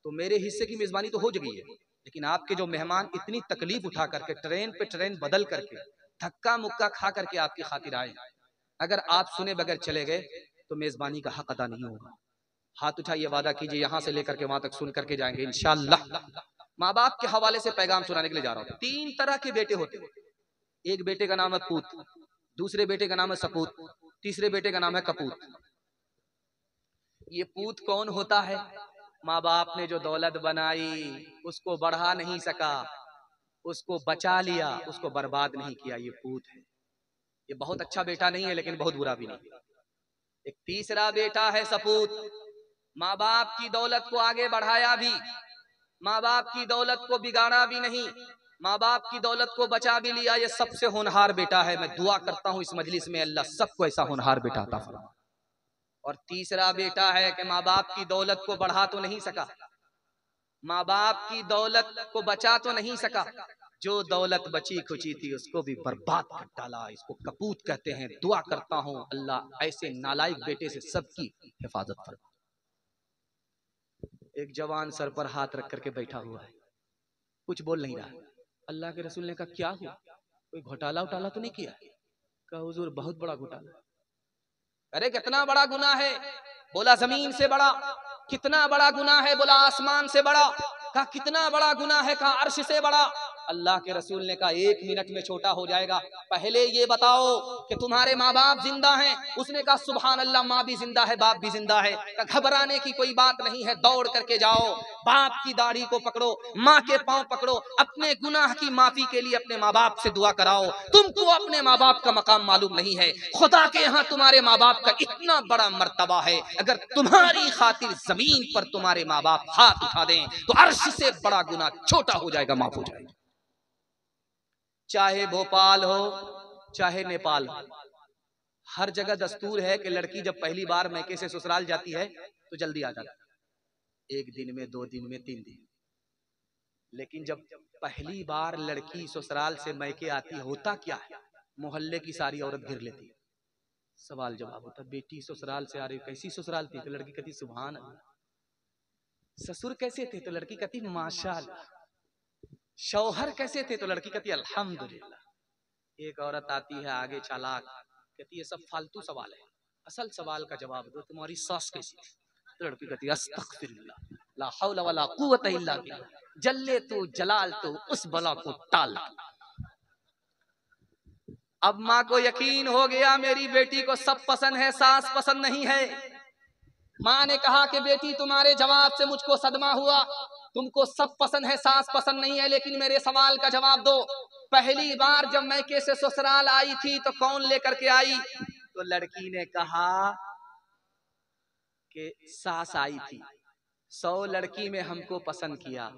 तो मेरे हिस्से की मेजबानी तो हो गई है, लेकिन आपके जो मेहमान इतनी तकलीफ उठा करके ट्रेन पे ट्रेन बदल करके धक्का मुक्का खा करके आपकी खातिर आए, अगर आप सुने बगैर चले गए तो मेजबानी का हक अदा नहीं होगा। हाथ उठाइए, वादा कीजिए यहाँ से लेकर के वहां तक सुन करके जाएंगे इंशाअल्लाह। माँ बाप के हवाले से पैगाम सुनाने के लिए जा रहा हूँ। 3 तरह के बेटे होते हैं, एक बेटे का नाम है पूत, दूसरे बेटे का नाम है सपूत, तीसरे बेटे का नाम है कपूत। ये पूत कौन होता है? माँ बाप ने जो दौलत बनाई उसको बढ़ा नहीं सका, उसको बचा लिया, उसको बर्बाद नहीं किया, ये पूत है। ये बहुत अच्छा बेटा नहीं है लेकिन बहुत बुरा भी नहीं। एक तीसरा बेटा है सपूत, माँ बाप की दौलत को आगे बढ़ाया भी, माँ बाप की दौलत को बिगाड़ा भी नहीं, माँ बाप की दौलत को बचा भी लिया। ये सबसे होनहार बेटा है। मैं दुआ करता हूँ इस मजलिस में अल्लाह सबको ऐसा होनहार बेटा अता फरमाए। और तीसरा बेटा है कि माँ बाप की दौलत को बढ़ा तो नहीं सका, माँ बाप की दौलत को बचा तो नहीं सका, जो दौलत बची खुची थी उसको भी बर्बाद कर डाला। इसको कपूत कहते हैं। दुआ करता हूँ अल्लाह ऐसे नालायक बेटे से सबकी हिफाजत फरमा। एक जवान सर पर हाथ रख करके बैठा हुआ है, कुछ बोल नहीं रहा। अल्लाह के रसूल ने कहा क्या हुआ, कोई घोटाला उटाला तो नहीं किया? कहा हुजूर बहुत बड़ा घोटाला। अरे कितना बड़ा गुनाह है? बोला जमीन से बड़ा। कितना बड़ा गुनाह है? बोला आसमान से बड़ा। कहा कितना बड़ा गुनाह है? कहा अर्श से बड़ा। अल्लाह के रसूल ने कहा 1 मिनट में छोटा हो जाएगा, पहले ये बताओ कि तुम्हारे माँ बाप जिंदा हैं? उसने कहा सुभान अल्लाह, माँ भी जिंदा है, बाप भी जिंदा है। घबराने की कोई बात नहीं है, दौड़ करके जाओ, बाप की दाढ़ी को पकड़ो, माँ के पांव पकड़ो, अपने गुनाह की माफी के लिए अपने माँ बाप से दुआ कराओ। तुमको अपने माँ बाप का मकाम मालूम नहीं है, खुदा के यहाँ तुम्हारे माँ बाप का इतना बड़ा मर्तबा है, अगर तुम्हारी खातिर जमीन पर तुम्हारे माँ बाप हाथ उठा दें तो अर्श से बड़ा गुनाह छोटा हो जाएगा, माफ हो जाएगा। चाहे भोपाल हो चाहे नेपाल हो, हर जगह दस्तूर है कि लड़की जब पहली बार मैके से ससुराल जाती है तो जल्दी आ जाती है, 1 दिन में, 2 दिन में, 3 दिन। लेकिन जब पहली बार लड़की ससुराल से मैके आती, होता क्या है? मोहल्ले की सारी औरत घिर लेती है। सवाल जवाब होता, बेटी ससुराल से आ रही, कैसी ससुराल थी? तो लड़की कहती सुभान अल्लाह। ससुर कैसे थे? तो लड़की कहती माशाअल्लाह। शौहर कैसे थे? तो लड़की कहती अल्हम्दुलिल्लाह। एक औरत आती है आगे चालाक, कहती है सब फालतू सवाल है, असल सवाल का जवाब दो, तुम्हारी सास कैसी थी? तो लड़की कहती है अस्तगफिरुल्लाह, ला हौला वला कुव्वता इल्ला बिल्लाह, जल्ले तू जलाल तू उस बला को टाल। अब माँ को यकीन हो गया मेरी बेटी को सब पसंद है, सास पसंद नहीं है। माँ ने कहा कि बेटी तुम्हारे जवाब से मुझको सदमा हुआ, तुमको सब पसंद है, सास पसंद नहीं है, लेकिन मेरे सवाल का जवाब दो। पहली बार जब मैके से ससुराल आई थी तो कौन लेकर के आई? तो लड़की ने कहा कि सास आई थी। 100 लड़की में हमको पसंद किया,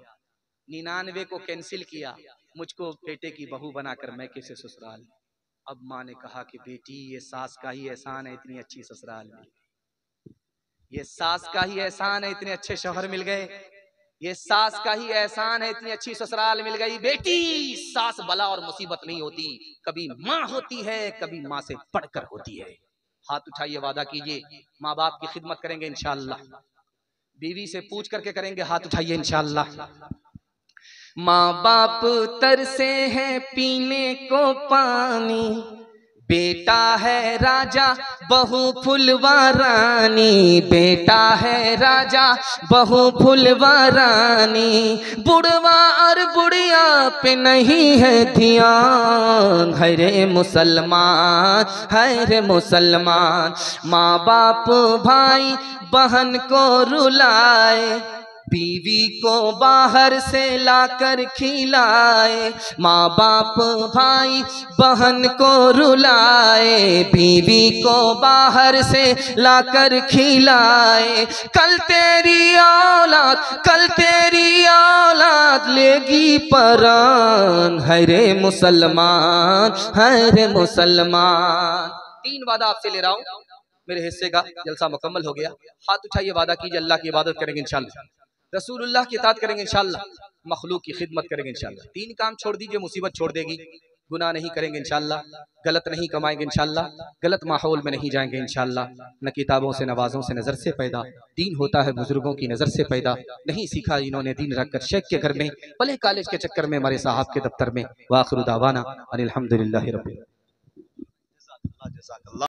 99 को कैंसिल किया, मुझको बेटे की बहू बनाकर मैके से ससुराल। अब माँ ने कहा कि बेटी ये सास का ही एहसान है, इतनी अच्छी ससुराल मिल गई, ये सास का ही एहसान है, इतने अच्छे शौहर मिल गए, ये सास का ही एहसान है, इतनी अच्छी ससुराल मिल गई। बेटी सास बला और मुसीबत नहीं होती, कभी माँ होती है, कभी माँ से बढ़कर होती है। हाथ उठाइए, वादा कीजिए माँ बाप की खिदमत करेंगे इंशाअल्लाह, बीवी से पूछ करके करेंगे, हाथ उठाइए इंशाअल्लाह। माँ बाप तरसे हैं पीने को पानी, बेटा है राजा बहू फुलवा रानी, बेटा है राजा बहू फुलवा रानी, बुढ़वा और बुढ़िया पे नहीं है ध्यान, है रे मुसलमान, है रे मुसलमान। माँ बाप भाई बहन को रुलाए, बीवी को बाहर से लाकर खिलाए, माँ बाप भाई बहन को रुलाए, बीवी को बाहर से लाकर खिलाए, कल तेरी औलाद, कल तेरी औलाद लेगी परान, है रे मुसलमान, है रे मुसलमान। 3 वादा आपसे ले रहा हूँ, मेरे हिस्से का जलसा मुकम्मल हो गया। हाथ उठाइए, वादा कीजिए अल्लाह की इबादत करेंगे इंशाल्लाह, रसूलुल्लाह की इताअत करेंगे इंशाल्लाह, मखलूक की खिदमत करेंगे इंशाल्लाह। 3 काम छोड़ दीजिए, मुसीबत छोड़ देगी। गुनाह नहीं करेंगे इंशाल्लाह, गलत नहीं कमाएंगे इंशाल्लाह, गलत माहौल में नहीं जाएंगे इंशाल्लाह। न किताबों से नवाजों से नजर से पैदा, दीन होता है बुजुर्गों की नजर से पैदा। नहीं सीखा इन्होंने दीन रखकर शेख के घर में, भले कॉलेज के चक्कर में, हमारे साहब के दफ्तर में। वाखिरु दावाना अनिल हम्दुलिल्लाहि रब्बिल आलमीन।